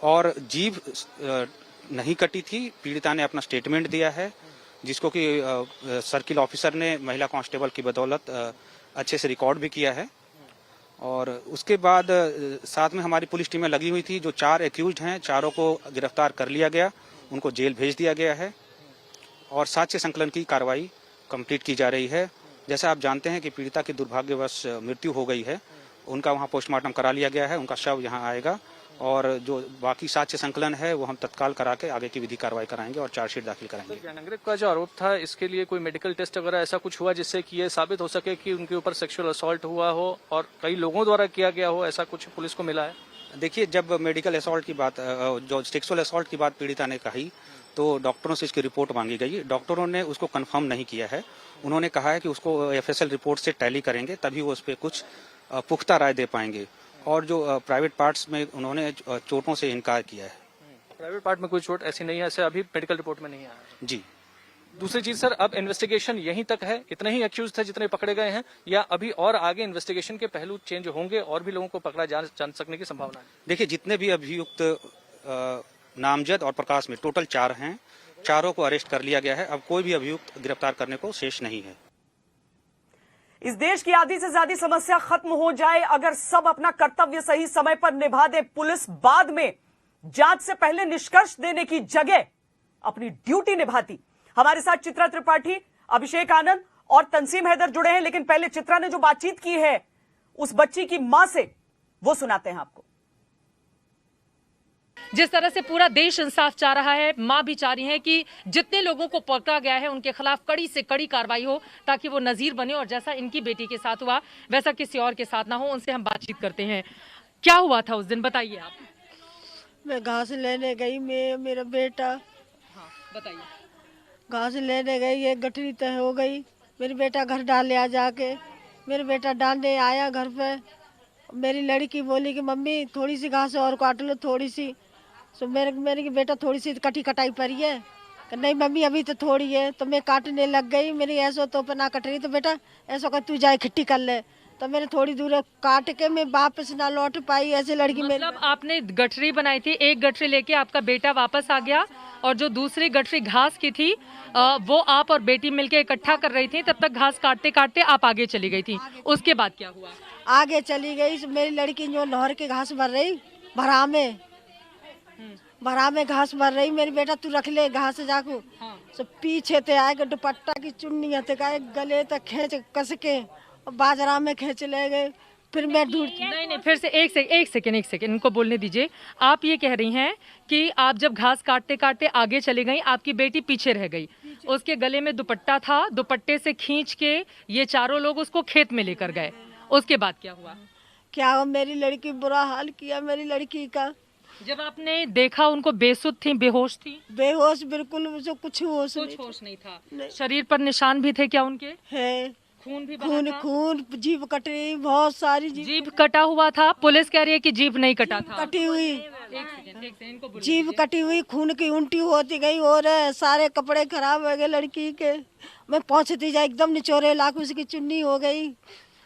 और जीभ नहीं कटी थी। पीड़िता ने अपना स्टेटमेंट दिया है, जिसको कि सर्किल ऑफिसर ने महिला कांस्टेबल की बदौलत अच्छे से रिकॉर्ड भी किया है। और उसके बाद साथ में हमारी पुलिस टीमें लगी हुई थी। जो 4 एक्यूज्ड हैं, चारों को गिरफ्तार कर लिया गया, उनको जेल भेज दिया गया है और साक्ष्य संकलन की कार्रवाई कंप्लीट की जा रही है। जैसा आप जानते हैं कि पीड़िता की दुर्भाग्यवश मृत्यु हो गई है, उनका वहां पोस्टमार्टम करा लिया गया है, उनका शव यहां आएगा और जो बाकी साक्ष्य संकलन है वो हम तत्काल करा के आगे की विधि कार्रवाई कराएंगे और चार्जशीट दाखिल कराएंगे। गैंगरेप का जो आरोप था, इसके लिए कोई मेडिकल टेस्ट वगैरह ऐसा कुछ हुआ जिससे कि ये साबित हो सके कि उनके ऊपर सेक्सुअल असॉल्ट हुआ हो और कई लोगों द्वारा किया गया हो, ऐसा कुछ पुलिस को मिला है? देखिए, जब मेडिकल असॉल्ट की बात, जो सेक्सुअल असॉल्ट की बात पीड़िता ने कही, तो डॉक्टरों से इसकी रिपोर्ट मांगी गई। डॉक्टरों ने उसको कंफर्म नहीं किया है। उन्होंने कहा है कि उसको FSL रिपोर्ट से टैली करेंगे, तभी वो उस पर कुछ पुख्ता राय दे पाएंगे। और जो प्राइवेट पार्ट्स में उन्होंने चोटों से इनकार किया है। प्राइवेट पार्ट में कोई चोट ऐसी नहीं है, ऐसे अभी मेडिकल रिपोर्ट में नहीं आया जी। दूसरी चीज सर, अब इन्वेस्टिगेशन यहीं तक है? इतने ही एक्यूज थे जितने पकड़े गए हैं, या अभी और आगे इन्वेस्टिगेशन के पहलू चेंज होंगे और भी लोगों को पकड़ा जान सकने की संभावना है? देखिए, जितने भी अभियुक्त नामजद और प्रकाश में टोटल 4 हैं, चारों को अरेस्ट कर लिया गया है। अब कोई भी अभियुक्त गिरफ्तार करने को शेष नहीं है। इस देश की आधी से ज्यादा समस्या खत्म हो जाए अगर सब अपना कर्तव्य सही समय पर निभा दे। पुलिस बाद में जांच से पहले निष्कर्ष देने की जगह अपनी ड्यूटी निभाती। हमारे साथ चित्रा त्रिपाठी, अभिषेक आनंद और तंसीम हैदर जुड़े हैं, लेकिन पहले चित्रा ने जो बातचीत की है उस बच्ची की मां से, वो सुनाते हैं आपको। जिस तरह से पूरा देश इंसाफ चाह रहा है, मां भी चाह रही है कि जितने लोगों को पकड़ा गया है उनके खिलाफ कड़ी से कड़ी कार्रवाई हो, ताकि वो नजीर बने और जैसा इनकी बेटी के साथ हुआ वैसा किसी और के साथ ना हो। उनसे हम बातचीत करते हैं। क्या हुआ था उस दिन, बताइए आप। मैं घास लेने गई, मेरा बेटा, हाँ बताइए। घास लेने गई, एक गठरी तय हो गई। मेरे बेटा घर डाल लिया जाके, मेरे बेटा डालने आया घर पे। मेरी लड़की बोली कि मम्मी थोड़ी सी घास और काट लो, थोड़ी सी। तो मेरे बेटा थोड़ी सी कटाई पड़ी है, नहीं मम्मी अभी तो थोड़ी है। तो मैं काटने लग गई, मेरी ऐसा तो ना कट रही, तो बेटा ऐसा कर तू जाए खिट्टी कर ले। तो मैंने थोड़ी दूर काट के मैं वापस ना लौट पाई। ऐसे लड़की मतलब आपने गठरी बनाई थी, एक गठरी लेके आपका बेटा वापस आ गया और जो दूसरी गठरी घास की थी वो आप और बेटी मिलके इकट्ठा कर रही थी। तब तक घास काटते काटते आप आगे चली गई थी। उसके बाद क्या हुआ? आगे चली गई, मेरी लड़की जो नहर के घास भर रही, भरा में घास भर रही। मेरी बेटा तू रख ले घास जाकू। हाँ। तो पीछे ते आए दुपट्टा की चुन्नी ते गले तक खींच कस के बाजरा में खींच ले गए। फिर मैं ढूंढती नहीं फिर से एक सेकंड इनको बोलने दीजिए। आप ये कह रही हैं कि आप जब घास काटते काटते आगे चली गई, आपकी बेटी पीछे रह गई, उसके गले में दुपट्टा था, दुपट्टे से खींच के ये चारों लोग उसको खेत में लेकर गए। उसके बाद क्या हुआ? क्या मेरी लड़की बुरा हाल किया मेरी लड़की का। जब आपने देखा उनको बेसुध थी, बेहोश थी? बेहोश बिल्कुल, मुझे कुछ होश नहीं था। शरीर पर निशान भी थे क्या उनके? है। खून भी खून खून, जीभ कट रही, बहुत सारी जीभ कटा हुआ था। पुलिस कह रही है कि जीभ नहीं कटा था। कटी हुई, एक सेकंड, जीभ कटी हुई, खून की उल्टी होती गई और सारे कपड़े खराब हो गए लड़की के। मैं पहुंचती जाए एकदम निचोरे लाख उसकी चुन्नी हो गई,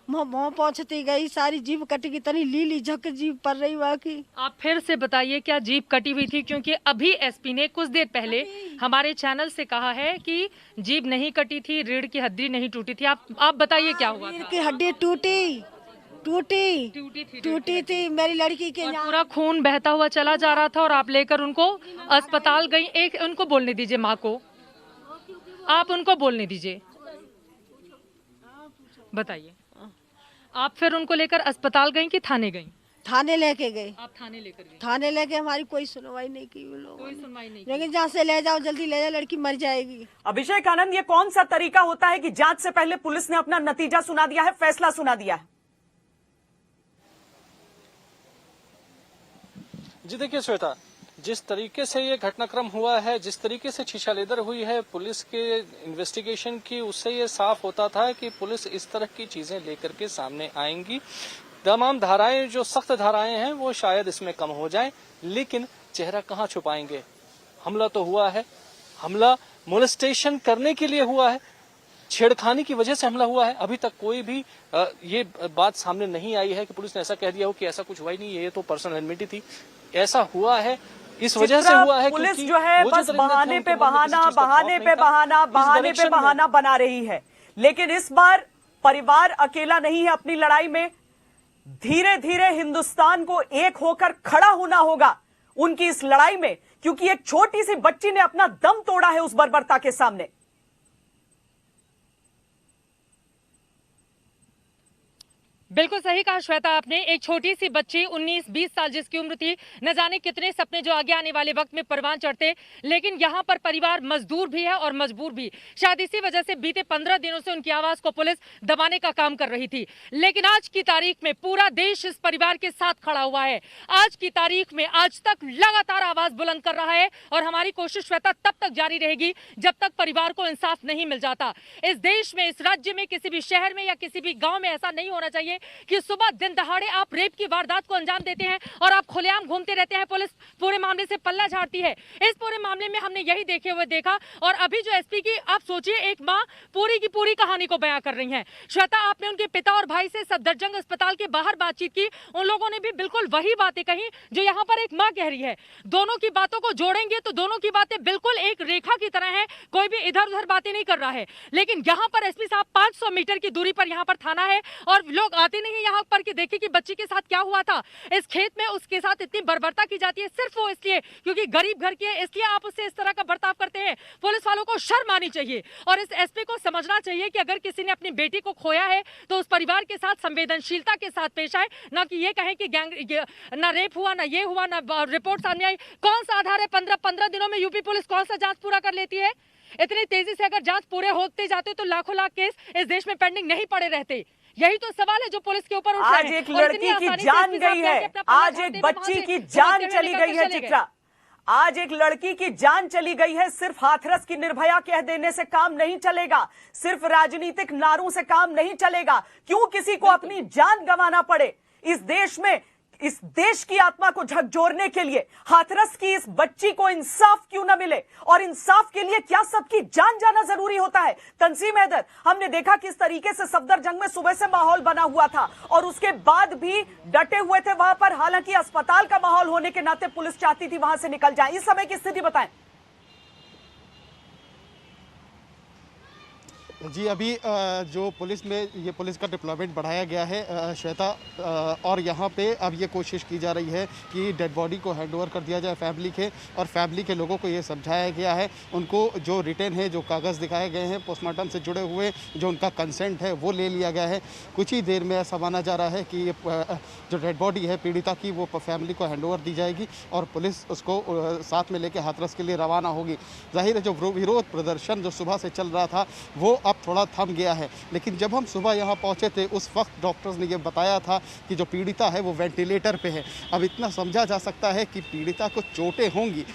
वहाँ पहुंचती गई, सारी जीभ कटी की तनी लीली झक जीभ पर रही वहाँ की। आप फिर से बताइए क्या जीभ कटी हुई थी? क्योंकि अभी एसपी ने कुछ देर पहले हमारे चैनल से कहा है कि जीभ नहीं कटी थी, रीढ़ की हड्डी नहीं टूटी थी। आप बताइए क्या हुआ? रीढ़ की हड्डी टूटी थी मेरी लड़की के। पूरा खून बहता हुआ चला जा रहा था और आप लेकर उनको अस्पताल गई। एक उनको बोलने दीजिए, माँ को आप उनको बोलने दीजिए, बताइए। आप फिर उनको लेकर अस्पताल गई कि थाने गई? थाने लेके गए। आप थाने लेकर गए? थाने लेके हमारी कोई सुनवाई नहीं की वो लोग। कोई सुनवाई नहीं। लेकिन जहाँ से ले जाओ जल्दी ले जाओ, लड़की मर जाएगी। अभिषेक आनंद, ये कौन सा तरीका होता है कि जांच से पहले पुलिस ने अपना नतीजा सुना दिया है, फैसला सुना दिया है? जी देखिए श्वेता, जिस तरीके से ये घटनाक्रम हुआ है, जिस तरीके से छीछालेदर हुई है पुलिस के इन्वेस्टिगेशन की, उससे ये साफ होता था कि पुलिस इस तरह की चीजें लेकर के सामने आएंगी। तमाम धाराएं, जो सख्त धाराएं हैं, वो शायद इसमें कम हो जाएं, लेकिन चेहरा कहाँ छुपाएंगे? हमला तो हुआ है, हमला मोलेस्टेशन करने के लिए हुआ है, छेड़खानी की वजह से हमला हुआ है। अभी तक कोई भी ये बात सामने नहीं आई है कि पुलिस ने ऐसा कह दिया हो कि ऐसा कुछ हुआ ही नहीं, ये तो पर्सनल एनमिटी थी। ऐसा हुआ है, इस वजह से हुआ है पुलिस जो है बस बहाने पे बहाना बना रही है। लेकिन इस बार परिवार अकेला नहीं है अपनी लड़ाई में। धीरे धीरे हिंदुस्तान को एक होकर खड़ा होना होगा उनकी इस लड़ाई में, क्योंकि एक छोटी सी बच्ची ने अपना दम तोड़ा है उस बर्बरता के सामने। बिल्कुल सही कहा श्वेता आपने। एक छोटी सी बच्ची 19-20 साल जिसकी उम्र थी, न जाने कितने सपने जो आगे आने वाले वक्त में परवान चढ़ते। लेकिन यहाँ पर परिवार मजदूर भी है और मजबूर भी। शायद इसी वजह से बीते 15 दिनों से उनकी आवाज को पुलिस दबाने का काम कर रही थी। लेकिन आज की तारीख में पूरा देश इस परिवार के साथ खड़ा हुआ है। आज की तारीख में आज तक लगातार आवाज बुलंद कर रहा है और हमारी कोशिश श्वेता तब तक जारी रहेगी जब तक परिवार को इंसाफ नहीं मिल जाता। इस देश में, इस राज्य में, किसी भी शहर में या किसी भी गाँव में ऐसा नहीं होना चाहिए कि सुबह दिन दहाड़े आप रेप की वारदात को अंजाम देते हैं और आप खुलेआम घूमते रहते हैं। पुलिस पूरे मामले से पल्ला झाड़ती है। इस पूरे मामले में हमने यही देखा और अभी जो एसपी की, आप सोचिए, एक मां पूरी की पूरी कहानी को बयां कर रही हैं। श्वेता, आपने उनके पिता और भाई से सफदरजंग अस्पताल के बाहर बातचीत की। उन लोगों ने भी बिल्कुल वही बातें कही जो यहाँ पर एक मां कह रही है। दोनों की बातों को जोड़ेंगे तो दोनों की बातें बिल्कुल एक रेखा की तरह है। कोई भी इधर उधर बातें नहीं कर रहा है। लेकिन यहाँ पर एसपी साहब 500 मीटर की दूरी पर यहाँ पर थाना है और लोग आते नहीं यहाँ पर कि देखिए कि बच्ची के साथ क्या हुआ था। इस खेत में उसके साथ इतनी बर्बरता की जाती है सिर्फ वो इसलिए क्योंकि गरीब घर की है, इसलिए आप उससे इस तरह का बर्ताव करते हैं। पुलिस वालों को शर्म आनी चाहिए और इस एसपी को समझना चाहिए कि अगर किसी ने अपनी बेटी को खोया है तो उस परिवार के साथ संवेदनशीलता के साथ पेश आए, ना कि ये कहें कि ना रेप हुआ, ना ये हुआ, ना रिपोर्ट सामने आई। कौन सा आधार है? 15 दिनों में यूपी पुलिस कौन सा जांच पूरा कर लेती है? इतनी तेजी से अगर जांच पूरे होते जाते तो लाखों लाख केस इस देश में पेंडिंग नहीं पड़े रहते। यही तो सवाल है जो पुलिस के ऊपर उठ रहा है। आज एक लड़की की जान गई है, आज एक बच्ची की जान चली गई है। चित्रा, आज एक लड़की की जान चली गई है। सिर्फ हाथरस की निर्भया कह देने से काम नहीं चलेगा, सिर्फ राजनीतिक नारों से काम नहीं चलेगा। क्यों किसी को अपनी जान गंवाना पड़े? इस देश में, इस देश की आत्मा को झकझोरने के लिए हाथरस की इस बच्ची को इंसाफ क्यों न मिले? और इंसाफ के लिए क्या सबकी जान जाना जरूरी होता है? तंजीम हैदर, हमने देखा किस तरीके से सफदरजंग में सुबह से माहौल बना हुआ था और उसके बाद भी डटे हुए थे वहां पर। हालांकि अस्पताल का माहौल होने के नाते पुलिस चाहती थी वहां से निकल जाए। इस समय की स्थिति बताएं। जी, अभी जो पुलिस में ये पुलिस का डिप्लॉयमेंट बढ़ाया गया है श्वेता, और यहाँ पे अब ये कोशिश की जा रही है कि डेड बॉडी को हैंडओवर कर दिया जाए फैमिली के, और फैमिली के लोगों को ये समझाया गया है, उनको जो रिटर्न है, जो कागज़ दिखाए गए हैं पोस्टमार्टम से जुड़े हुए, जो उनका कंसेंट है वो ले लिया गया है। कुछ ही देर में ऐसा माना जा रहा है कि ये जो डेड बॉडी है पीड़िता की वो फैमिली को हैंडओवर दी जाएगी और पुलिस उसको साथ में लेके हाथरस के लिए रवाना होगी। जाहिर है जो विरोध प्रदर्शन जो सुबह से चल रहा था वो अब अब थोड़ा थम गया है। लेकिन जब हम सुबह यहाँ पहुँचे थे उस वक्त डॉक्टर्स ने ये बताया था कि जो पीड़िता है वो वेंटिलेटर पे है। अब इतना समझा जा सकता है कि पीड़िता को चोटें होंगी,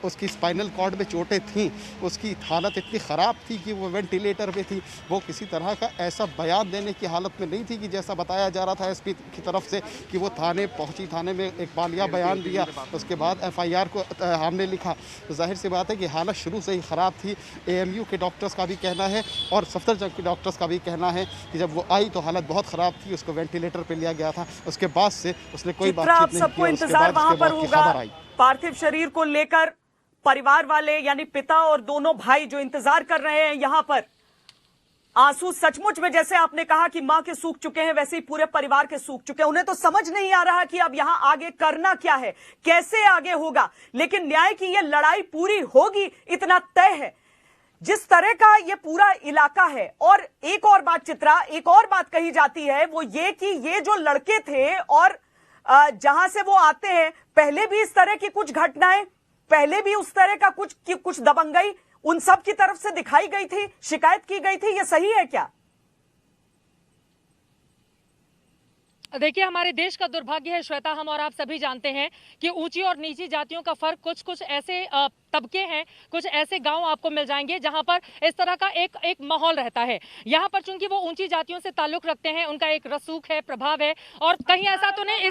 उसकी स्पाइनल कॉर्ड में चोटें थीं, उसकी हालत इतनी ख़राब थी कि वो वेंटिलेटर पे थी। वो किसी तरह का ऐसा बयान देने की हालत में नहीं थी कि जैसा बताया जा रहा था एसपी की तरफ से कि वो थाने पहुंची, थाने में एक बालिया बयान दिया, उसके बाद एफआईआर को हमने लिखा। तो जाहिर सी बात है कि हालत शुरू से ही ख़राब थी। एएमयू के डॉक्टर्स का भी कहना है और सफदरजंग के डॉक्टर्स का भी कहना है कि जब वो आई तो हालत बहुत ख़राब थी, उसको वेंटिलेटर पर लिया गया था। उसके बाद से उसने कोई बातचीत नहीं की। इंतजार वहां पर होगा पार्थिव शरीर को लेकर। परिवार वाले यानी पिता और दोनों भाई जो इंतजार कर रहे हैं यहां पर, आंसू सचमुच में जैसे आपने कहा कि मां के सूख चुके हैं वैसे ही पूरे परिवार के सूख चुके हैं। उन्हें तो समझ नहीं आ रहा कि अब यहां आगे करना क्या है, कैसे आगे होगा। लेकिन न्याय की यह लड़ाई पूरी होगी इतना तय है। जिस तरह का ये पूरा इलाका है। और एक और बात चित्रा, एक और बात कही जाती है वो ये कि ये जो लड़के थे और जहां से वो आते हैं, पहले भी इस तरह की कुछ घटनाएं, पहले भी उस तरह का कुछ दबंगई उन सब की तरफ से दिखाई गई थी, शिकायत की गई थी। ये सही है क्या? देखिए, हमारे देश का दुर्भाग्य है श्वेता, हम और आप सभी जानते हैं कि ऊंची और नीची जातियों का फर्क कुछ ऐसे तबके हैं, कुछ ऐसे गांव आपको मिल जाएंगे जहां पर इस तरह का एक माहौल रहता है। यहां पर चूंकि वो ऊंची जातियों से ताल्लुक रखते हैं, उनका एक रसूख है, प्रभाव है। और कहीं ऐसा तो नहीं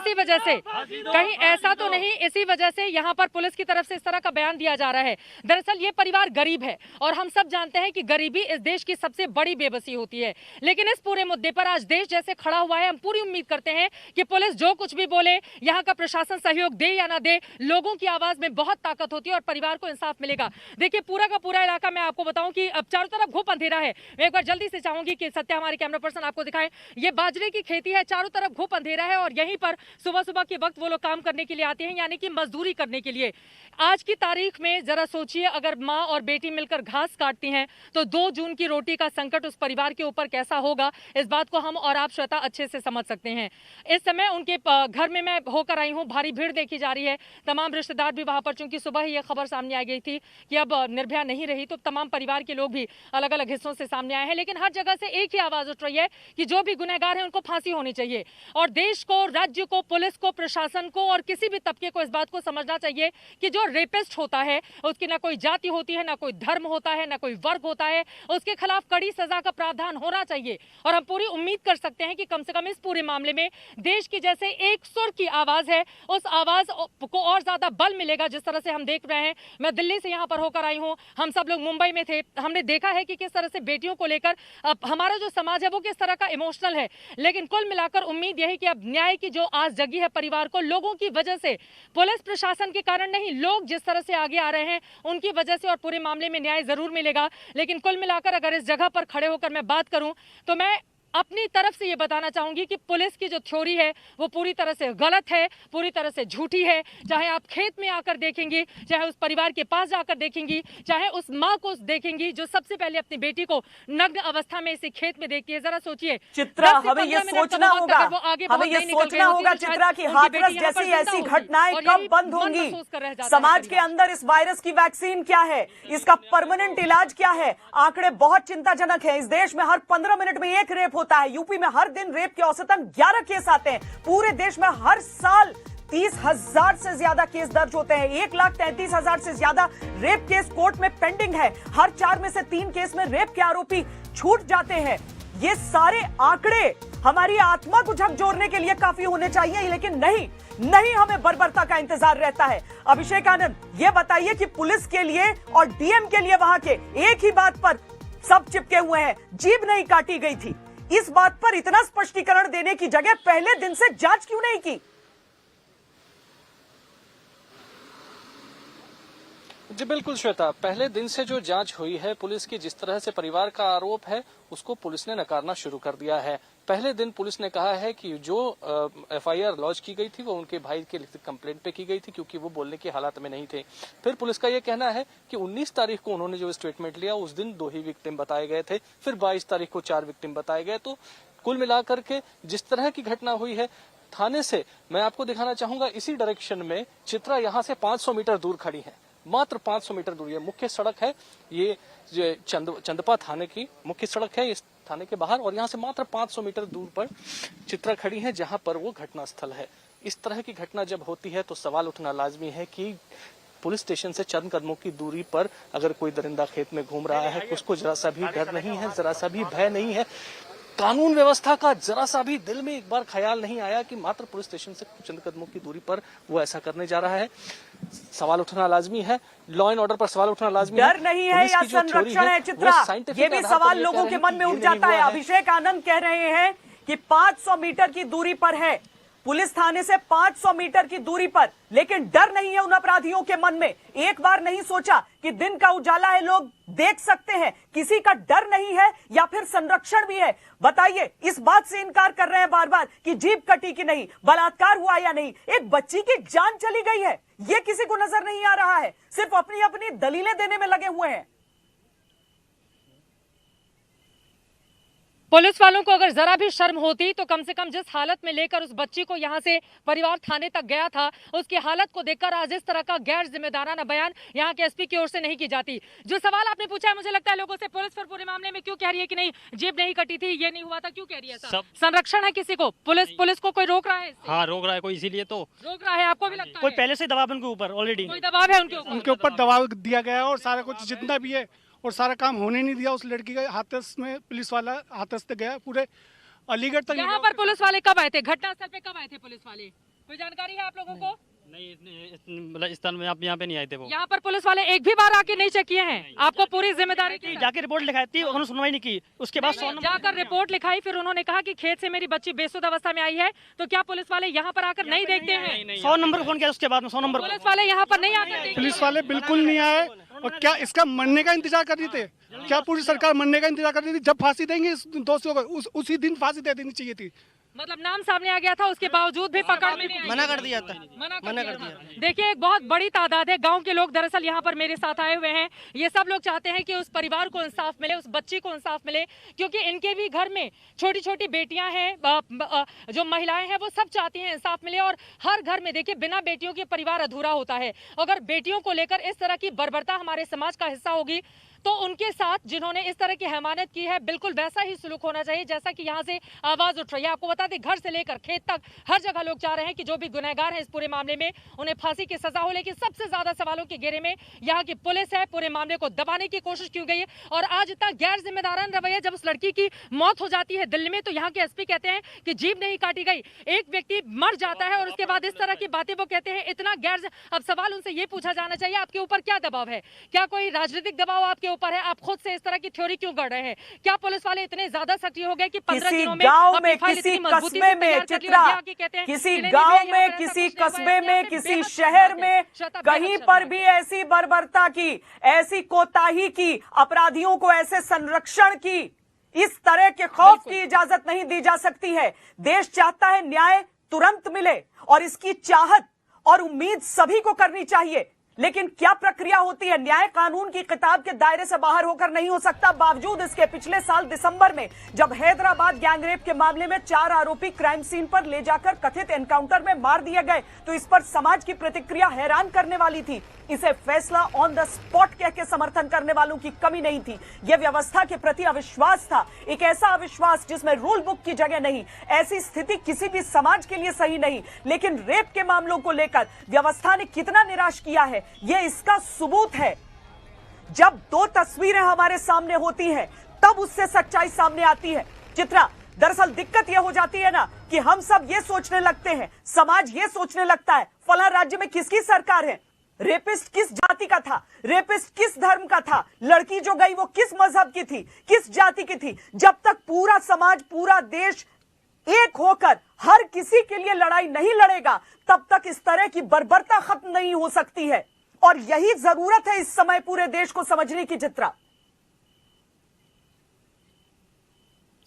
इसी वजह से यहां पर पुलिस की तरफ से इस तरह का बयान दिया जा रहा है। दरअसल ये परिवार गरीब है और हम सब जानते हैं कि गरीबी इस देश की सबसे बड़ी बेबसी होती है। लेकिन इस पूरे मुद्दे पर आज देश जैसे खड़ा हुआ है, हम पूरी उम्मीद करते हैं कि पुलिस जो कुछ भी बोले, यहाँ का प्रशासन सहयोग दे या ना दे, लोगों की आवाज में बहुत ताकत होती है और परिवार को इंसाफ मिलेगा। देखिए, पूरा का पूरा इलाका, मैं आपको बताऊं कि अब चारों तरफ घुप अंधेरा है। मैं एक बार जल्दी से चाहूंगी कि सत्या हमारे कैमरा पर्सन आपको दिखाएं। ये बाजरे की खेती है, चारों तरफ घुप अंधेरा है और यहीं पर सुबह सुबह के वक्त वो लोग काम करने के लिए आते हैं, यानी कि मजदूरी करने के लिए। आज की तारीख में जरा सोचिए, अगर माँ और बेटी मिलकर घास काटती हैं तो 2 जून की रोटी का संकट उस परिवार के ऊपर कैसा होगा, इस बात को हम और आप श्वेता अच्छे से समझ सकते हैं। इस समय उनके घर में मैं होकर आई हूँ, भारी भीड़ देखी जा रही है। तमाम रिश्तेदार भी वहां पर, चूंकि सुबह ही ये खबर सामने आ गई थी कि अब निर्भया नहीं रही, तो तमाम परिवार के लोग भी अलग अलग हिस्सों से सामने आए हैं। लेकिन हर जगह से एक ही आवाज उठ रही है कि जो भी गुनहगार है उनको फांसी होनी चाहिए। और देश को, राज्य को, पुलिस को, प्रशासन को और किसी भी तबके को इस बात को समझना चाहिए कि जो रेपिस्ट होता है उसकी ना कोई जाति होती है, ना कोई धर्म होता है, ना कोई वर्ग होता है। उसके खिलाफ कड़ी सजा का प्रावधान होना चाहिए। और हम पूरी उम्मीद कर सकते हैं कि कम से कम इस पूरे मामले में देश की जैसे एक सुर की आवाज है, उस आवाज को और ज्यादा बल मिलेगा। जिस तरह से हम देख रहे हैं, मैं दिल्ली से यहाँ पर होकर आई हूँ, हम सब लोग मुंबई में थे, हमने देखा है कि किस तरह से बेटियों को लेकर हमारा जो समाज है वो किस तरह का इमोशनल है। लेकिन कुल मिलाकर उम्मीद यही कि अब न्याय की जो आस जगी है परिवार को, लोगों की वजह से, पुलिस प्रशासन के कारण नहीं, लोग जिस तरह से आगे आ रहे हैं उनकी वजह से, और पूरे मामले में न्याय जरूर मिलेगा। लेकिन कुल मिलाकर अगर इस जगह पर खड़े होकर मैं बात करूं तो मैं अपनी तरफ से ये बताना चाहूंगी कि पुलिस की जो थ्योरी है वो पूरी तरह से गलत है, पूरी तरह से झूठी है। चाहे आप खेत में आकर देखेंगी, चाहे उस परिवार के पास जाकर देखेंगी, चाहे उस माँ को देखेंगी जो सबसे पहले अपनी बेटी को नग्न अवस्था में इसी खेत में देखती है। जरा सोचिए चित्रा, हमें ये सोचना होगा, चित्रा की हाथरस जैसी ऐसी घटनाएं कब बंद होंगी? समाज के अंदर इस वायरस की वैक्सीन क्या है, इसका परमानेंट इलाज क्या है? आंकड़े बहुत चिंताजनक है। इस देश में हर 15 मिनट में एक रेप होता है। यूपी में हर दिन रेप के औसतन 11 केस आते हैं। पूरे देश में हर साल 30,000 से ज्यादा केस दर्ज होते हैं। 1,33,000 से ज्यादा रेप केस कोर्ट में पेंडिंग है। हर 4 में से 3 केस में रेप के आरोपी छूट जाते हैं। ये सारे आंकड़े हमारी आत्मा को झकझोरने के लिए काफी होने चाहिए, लेकिन नहीं, हमें बर्बरता का इंतजार रहता है। अभिषेक आनंद, ये बताइए कि पुलिस के लिए और डीएम के लिए वहां के एक ही बात पर सब चिपके हुए हैं, जीभ नहीं काटी गई थी। इस बात पर इतना स्पष्टीकरण देने की जगह पहले दिन से जांच क्यों नहीं की? जी बिल्कुल श्वेता, पहले दिन से जो जांच हुई है पुलिस की, जिस तरह से परिवार का आरोप है उसको पुलिस ने नकारना शुरू कर दिया है। पहले दिन पुलिस ने कहा है कि जो एफआईआर लॉन्च की गई थी वो उनके भाई के लिखित कंप्लेंट पे की गई थी क्योंकि वो बोलने की हालत में नहीं थे। फिर पुलिस का ये कहना है कि 19 तारीख को उन्होंने जो स्टेटमेंट लिया उस दिन 2 ही विक्टिम बताए गए थे, फिर 22 तारीख को 4 विक्टिम बताए गए। तो कुल मिलाकर के जिस तरह की घटना हुई है, थाने से मैं आपको दिखाना चाहूंगा, इसी डायरेक्शन में चित्रा यहाँ से 500 मीटर दूर खड़ी है। मात्र 500 मीटर दूरी है। मुख्य सड़क है ये चंदपा थाने की मुख्य सड़क है, इस थाने के बाहर, और यहाँ से मात्र 500 मीटर दूर पर चित्रा खड़ी है जहां पर वो घटना स्थल है। इस तरह की घटना जब होती है तो सवाल उठना लाजमी है कि पुलिस स्टेशन से चंद कदमों की दूरी पर अगर कोई दरिंदा खेत में घूम रहा है, उसको जरा सा भी डर नहीं है, जरा सा भी भय नहीं है, कानून व्यवस्था का जरा सा भी दिल में एक बार ख्याल नहीं आया कि मात्र पुलिस स्टेशन से चंद कदमों की दूरी पर वो ऐसा करने जा रहा है, सवाल उठना लाजमी है। लॉ एंड ऑर्डर पर सवाल उठना लाजमी है। डर नहीं है या संरक्षण है चित्रा, ये भी सवाल लोगों के मन में उठ जाता है। अभिषेक आनंद कह रहे हैं कि 500 मीटर की दूरी पर है, पुलिस थाने से 500 मीटर की दूरी पर, लेकिन डर नहीं है उन अपराधियों के मन में। एक बार नहीं सोचा कि दिन का उजाला है, लोग देख सकते हैं, किसी का डर नहीं है या फिर संरक्षण भी है? बताइए, इस बात से इनकार कर रहे हैं बार बार कि जीभ कटी कि नहीं, बलात्कार हुआ या नहीं, एक बच्ची की जान चली गई है, ये किसी को नजर नहीं आ रहा है, सिर्फ अपनी अपनी दलीलें देने में लगे हुए हैं। पुलिस वालों को अगर जरा भी शर्म होती तो कम से कम जिस हालत में लेकर उस बच्ची को यहां से परिवार थाने तक गया था, उसकी हालत को देखकर आज इस तरह का गैर जिम्मेदाराना बयान यहां के एसपी की ओर से नहीं की जाती। जो सवाल आपने पूछा है, मुझे लगता है लोगों से, पुलिस फिर पूरे मामले में क्यों कह रही है कि नहीं जेब नहीं कटी थी, ये नहीं हुआ था, क्यों कह रही है? संरक्षण है किसी को? पुलिस को कोई रोक रहा है? हाँ, रोक रहा है कोई, इसीलिए तो रोक रहा है। आपको भी लगता है कोई पहले से दबाव उनके ऊपर ऑलरेडी कोई दबाव है उनके ऊपर दबाव दिया गया है और सारा कुछ जितना भी है और सारा काम होने नहीं दिया। उस लड़की का हाथरस में पुलिस वाला हाथरस तक गया, पूरे अलीगढ़ तक। यहाँ पर पुलिस वाले कब आए थे? घटनास्थल पे कब आए थे पुलिस वाले? कोई जानकारी है आप लोगों को? नहीं, इस स्थान में आप यहाँ पे नहीं आए थे। वो यहाँ पर पुलिस वाले एक भी बार आके नहीं चेक किए हैं? आपको पूरी जिम्मेदारी थी? जाके रिपोर्ट लिखाई थी, उन्होंने सुनवाई नहीं की। उसके बाद जाकर रिपोर्ट लिखाई, फिर उन्होंने कहा कि खेत से मेरी बच्ची बेसुध अवस्था में आई है, तो क्या पुलिस वाले यहाँ पर आकर नहीं देखते हैं? 100 नंबर फोन किया उसके बाद में 100 नंबर पुलिस वाले यहाँ पर नहीं आकर? पुलिस वाले बिल्कुल नहीं आए। और क्या इसका मरने का इंतजार कर रही थे? क्या पूरी सरकार मरने का इंतजार कर रही थी? जब फांसी देंगे इस दोषियों को, उसी दिन फांसी दे देनी चाहिए थी। मतलब नाम सामने आ गया था, उसके बावजूद भी पकड़ में नहीं मना कर दिया था। मना कर दिया। देखिए, एक बहुत बड़ी तादाद है गांव के लोग दरअसल यहाँ पर मेरे साथ आए हुए हैं। ये सब लोग चाहते हैं कि उस परिवार को इंसाफ मिले, उस बच्ची को इंसाफ मिले, क्योंकि इनके भी घर में छोटी छोटी बेटियां हैं, जो महिलाएं हैं, वो सब चाहती हैं इंसाफ मिले। और हर घर में देखिए, बिना बेटियों के परिवार अधूरा होता है। अगर बेटियों को लेकर इस तरह की बर्बरता हमारे समाज का हिस्सा होगी तो उनके साथ जिन्होंने इस तरह की हैवानियत की है, बिल्कुल वैसा ही सुलूक होना चाहिए जैसा कि यहाँ से आवाज उठ रही है। आपको बता दें, घर से लेकर खेत तक हर जगह लोग चाह रहे हैं कि जो भी गुनहगार हैं इस पूरे मामले में उन्हें फांसी की सजा हो। लेकिन सबसे ज्यादा सवालों के घेरे में यहाँ की पुलिस है। पूरे मामले को दबाने की कोशिश की गई है और आज इतना गैर जिम्मेदाराना रवैया, जब उस लड़की की मौत हो जाती है दिल्ली में, तो यहाँ के एसपी कहते हैं कि जीभ नहीं काटी गई, एक व्यक्ति मर जाता है और उसके बाद इस तरह की बातें वो कहते हैं। इतना गैर, अब सवाल उनसे ये पूछा जाना चाहिए, आपके ऊपर क्या दबाव है? क्या कोई राजनीतिक दबाव आपके ऊपर है? आप खुद से इस तरह की थ्योरी क्यों गढ़ रहे हैं? क्या पुलिस वाले इतने ज्यादा सक्रिय हो गए कि 15 दिनों में गांव में, किसी कस्बे में, चित्रा, किसी गांव में, किसी कस्बे में, किसी शहर में कहीं पर भी ऐसी बर्बरता की, ऐसी कोताही की, अपराधियों को ऐसे संरक्षण की, इस तरह के खौफ की इजाजत नहीं दी जा सकती है। देश चाहता है न्याय तुरंत मिले और इसकी चाहत और उम्मीद सभी को करनी चाहिए, लेकिन क्या प्रक्रिया होती है? न्याय कानून की किताब के दायरे से बाहर होकर नहीं हो सकता। बावजूद इसके पिछले साल दिसंबर में जब हैदराबाद गैंगरेप के मामले में 4 आरोपी क्राइम सीन पर ले जाकर कथित एनकाउंटर में मार दिए गए, तो इस पर समाज की प्रतिक्रिया हैरान करने वाली थी। इसे फैसला ऑन द स्पॉट कह के समर्थन करने वालों की कमी नहीं थी। यह व्यवस्था के प्रति अविश्वास था, एक ऐसा अविश्वास जिसमें रूल बुक की जगह नहीं। ऐसी स्थिति किसी भी समाज के लिए सही नहीं। लेकिन रेप के मामलों को लेकर व्यवस्था ने कितना निराश किया है, यह इसका सबूत है। जब 2 तस्वीरें हमारे सामने होती हैं, तब उससे सच्चाई सामने आती है। चित्रा, दरअसल दिक्कत यह हो जाती है ना कि हम सब ये सोचने लगते हैं, समाज ये सोचने लगता है, फलां राज्य में किसकी सरकार है, रेपिस्ट किस जाति का था, रेपिस्ट किस धर्म का था, लड़की जो गई वो किस मजहब की थी, किस जाति की थी। जब तक पूरा समाज, पूरा देश एक होकर हर किसी के लिए लड़ाई नहीं लड़ेगा, तब तक इस तरह की बर्बरता खत्म नहीं हो सकती है। और यही जरूरत है इस समय पूरे देश को समझने की। चित्रा,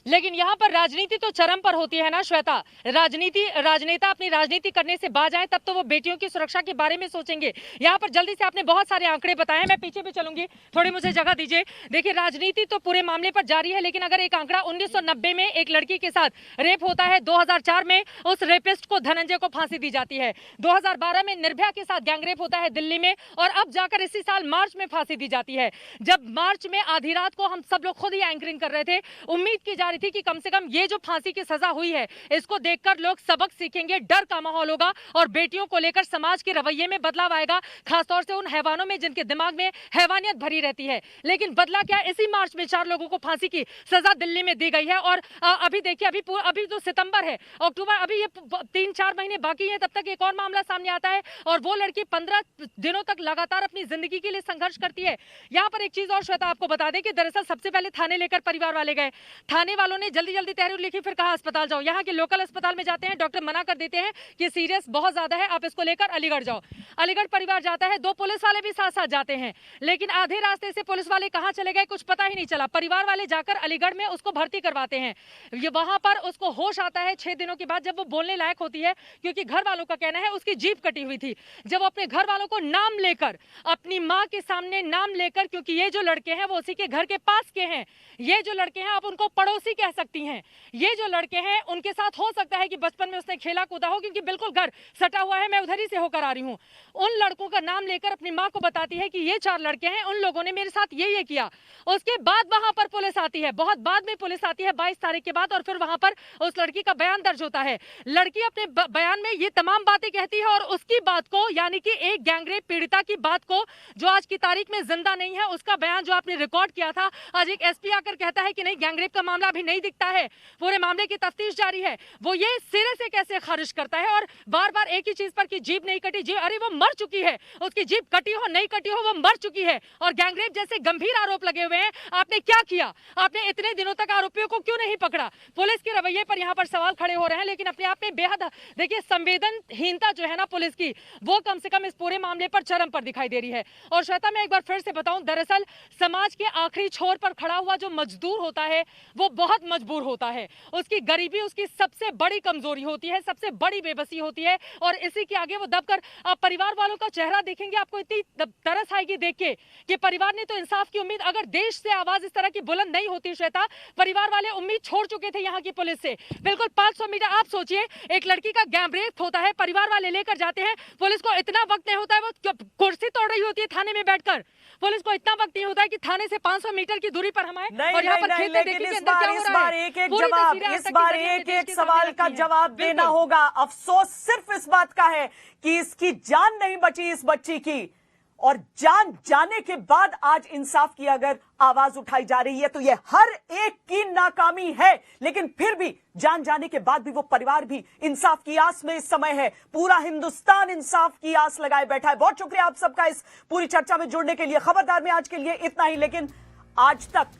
लेकिन यहाँ पर राजनीति तो चरम पर होती है ना श्वेता। राजनेता अपनी राजनीति करने से बाज आए तब तो वो बेटियों की सुरक्षा के बारे में सोचेंगे। यहाँ पर जल्दी से आपने बहुत सारे आंकड़े बताए, मैं पीछे भी चलूंगी, थोड़ी मुझे जगह दीजिए। देखिए राजनीति तो पूरे मामले पर जारी है, लेकिन अगर एक आंकड़ा 1990 में एक लड़की के साथ रेप होता है, 2004 में उस रेपिस्ट को धनंजय को फांसी दी जाती है, 2012 में निर्भया के साथ गैंगरेप होता है दिल्ली में, और अब जाकर इसी साल मार्च में फांसी दी जाती है। जब मार्च में आधी रात को हम सब लोग खुद ही एंकरिंग कर रहे थे, उम्मीद की जा रही थी कि कम से कम ये जो फांसी की सजा हुई है इसको देखकर लोग सबक सीखेंगे, डर का माहौल होगा और बेटियों को लेकर समाज के रवैये में बदलाव आएगा, खासतौर से उन हैवानों में जिनके दिमाग में हैवानियत भरी रहती है। लेकिन बदला क्या, इसी मार्च में 4 लोगों को फांसी की सजा दिल्ली में दी गई है। और अभी देखिए, अभी तो सितंबर है, अक्टूबर, अभी ये 3-4 महीने बाकी है, तब तक एक और मामला सामने आता है और वो लड़की 15 दिनों तक लगातार अपनी जिंदगी के लिए संघर्ष करती है। यहाँ पर एक चीज और श्वेता आपको बता दें कि दरअसल सबसे पहले थाने लेकर परिवार वाले गए, थाने वालों ने जल्दी तहरीर लिखी, फिर कहा अस्पताल जाओ। यहाँ के लोकल अस्पताल में जाते हैं, डॉक्टर मना कर देते हैं कि सीरियस बहुत ज्यादा है, आप इसको लेकर अलीगढ़ जाओ। अलीगढ़ परिवार जाता है, 2 पुलिस वाले भी साथ साथ जाते हैं, लेकिन आधे रास्ते से पुलिस वाले कहाँ चले गए कुछ पता ही नहीं चला। परिवार वाले जाकर अलीगढ़ में उसको भर्ती करवाते हैं, ये वहां पर उसको होश आता है 6 दिनों के बाद, जब वो बोलने लायक होती है, क्योंकि घर वालों का कहना है उसकी जीभ कटी हुई थी। जब अपने घर वालों को नाम लेकर, अपनी माँ के सामने नाम लेकर, क्योंकि ये जो लड़के हैं वो उसी के घर के पास के हैं, ये जो लड़के हैं आप उनको पड़ोसी कह सकती हैं, ये जो लड़के हैं उनके साथ हो सकता है कि बचपन में उसने खेला कूदा हो, क्योंकि बिल्कुल घर सटा हुआ है, मैं उधर ही से होकर आ रही हूँ। उन लड़कों का नाम लेकर अपनी माँ को बताती है कि ये 4 लड़के हैं, उन लोगों ने मेरे साथ ये किया। उसके बाद वहां पर पुलिस आती है, बहुत बाद में पुलिस आती है 22 तारीख के बाद, और फिर वहां पर उस लड़की का बयान दर्ज होता है। लड़की अपने बयान में ये तमाम बातें कहती है और उसकी बात को, यानी कि एक गैंगरेप पीड़िता की बात को, जो आज की तारीख में जिंदा नहीं है, उसका बयान जो आपने रिकॉर्ड किया था, आज एक एसपी आकर कहता है कि नहीं, गैंगरेप का मामला अभी नहीं दिखता है, पूरे मामले की तफ्तीश जारी है। वो ये सिरे से कैसे खारिज करता है और बार बार एक ही चीज पर कि जीभ नहीं कटी, जीभ, अरे वो मर चुकी है, उसकी जीभ कटी हो नहीं कटी हो, वो मर चुकी है। और गैंगरेप जैसे गंभीर आरोप लगे हुए हैं, आपने क्या किया? आपने इतने दिनों तक आरोपियों को क्यों नहीं पकड़ा? पुलिस के रवैये पर यहाँ पर सवाल खड़े हो रहे हैं, लेकिन अपने आप में बेहद देखिए संवेदनहीनता जो है ना पुलिस की, वो कम से कम इस पूरे मामले पर चरम पर दिखाई दे रही है। और श्वेता, मैं एक बार फिर से बताऊं, दरअसल समाज के आखिरी छोर पर खड़ा हुआ जो मजदूर होता है वो बहुत मजबूर होता है, उसकी गरीबी उसकी सबसे बड़ी कमजोरी होती है, सबसे बड़ी बेबसी होती है, और इसी के आगे वो दबकर, आप परिवार वालों का चेहरा देखेंगे, आपको इतनी तरस आएगी देख के कि परिवार ने तो इंसाफ की उम्मीद, अगर देश से आवाज इस तरह की बुलंद नहीं होती श्वेता, परिवार वाले उम्मीद छोड़ चुके थे यहाँ की पुलिस से। बिल्कुल 500 मीटर, आप सोचिए एक लड़की का गैंगरेप होता है, परिवार वाले लेकर जाते हैं, पुलिस को इतना वक्त नहीं होता है, वो कुर्सी तोड़ रही होती है थाने में बैठकर, पुलिस को इतना वक्त नहीं होता है कि थाने से 500 मीटर की दूरी पर हम आए और यहाँ पर खेलते देखें कि अंदर क्या हो रहा है। इस बार एक सवाल का जवाब देना होगा। अफसोस सिर्फ इस बात का है कि इसकी जान नहीं बची इस बच्ची की, और जान जाने के बाद आज इंसाफ की अगर आवाज उठाई जा रही है तो ये हर एक की नाकामी है। लेकिन फिर भी जान जाने के बाद भी वो परिवार भी इंसाफ की आस में इस समय है, पूरा हिंदुस्तान इंसाफ की आस लगाए बैठा है। बहुत शुक्रिया आप सबका इस पूरी चर्चा में जुड़ने के लिए। खबरदार में आज के लिए इतना ही, लेकिन आज तक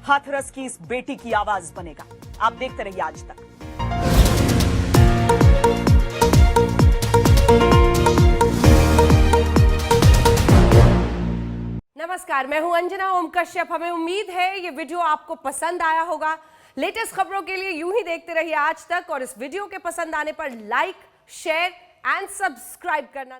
हाथरस की इस बेटी की आवाज बनेगा। आप देखते रहिए आज तक। नमस्कार, मैं हूं अंजना ओम कश्यप। हमें उम्मीद है ये वीडियो आपको पसंद आया होगा। लेटेस्ट खबरों के लिए यूं ही देखते रहिए आज तक, और इस वीडियो के पसंद आने पर लाइक, शेयर एंड सब्सक्राइब करना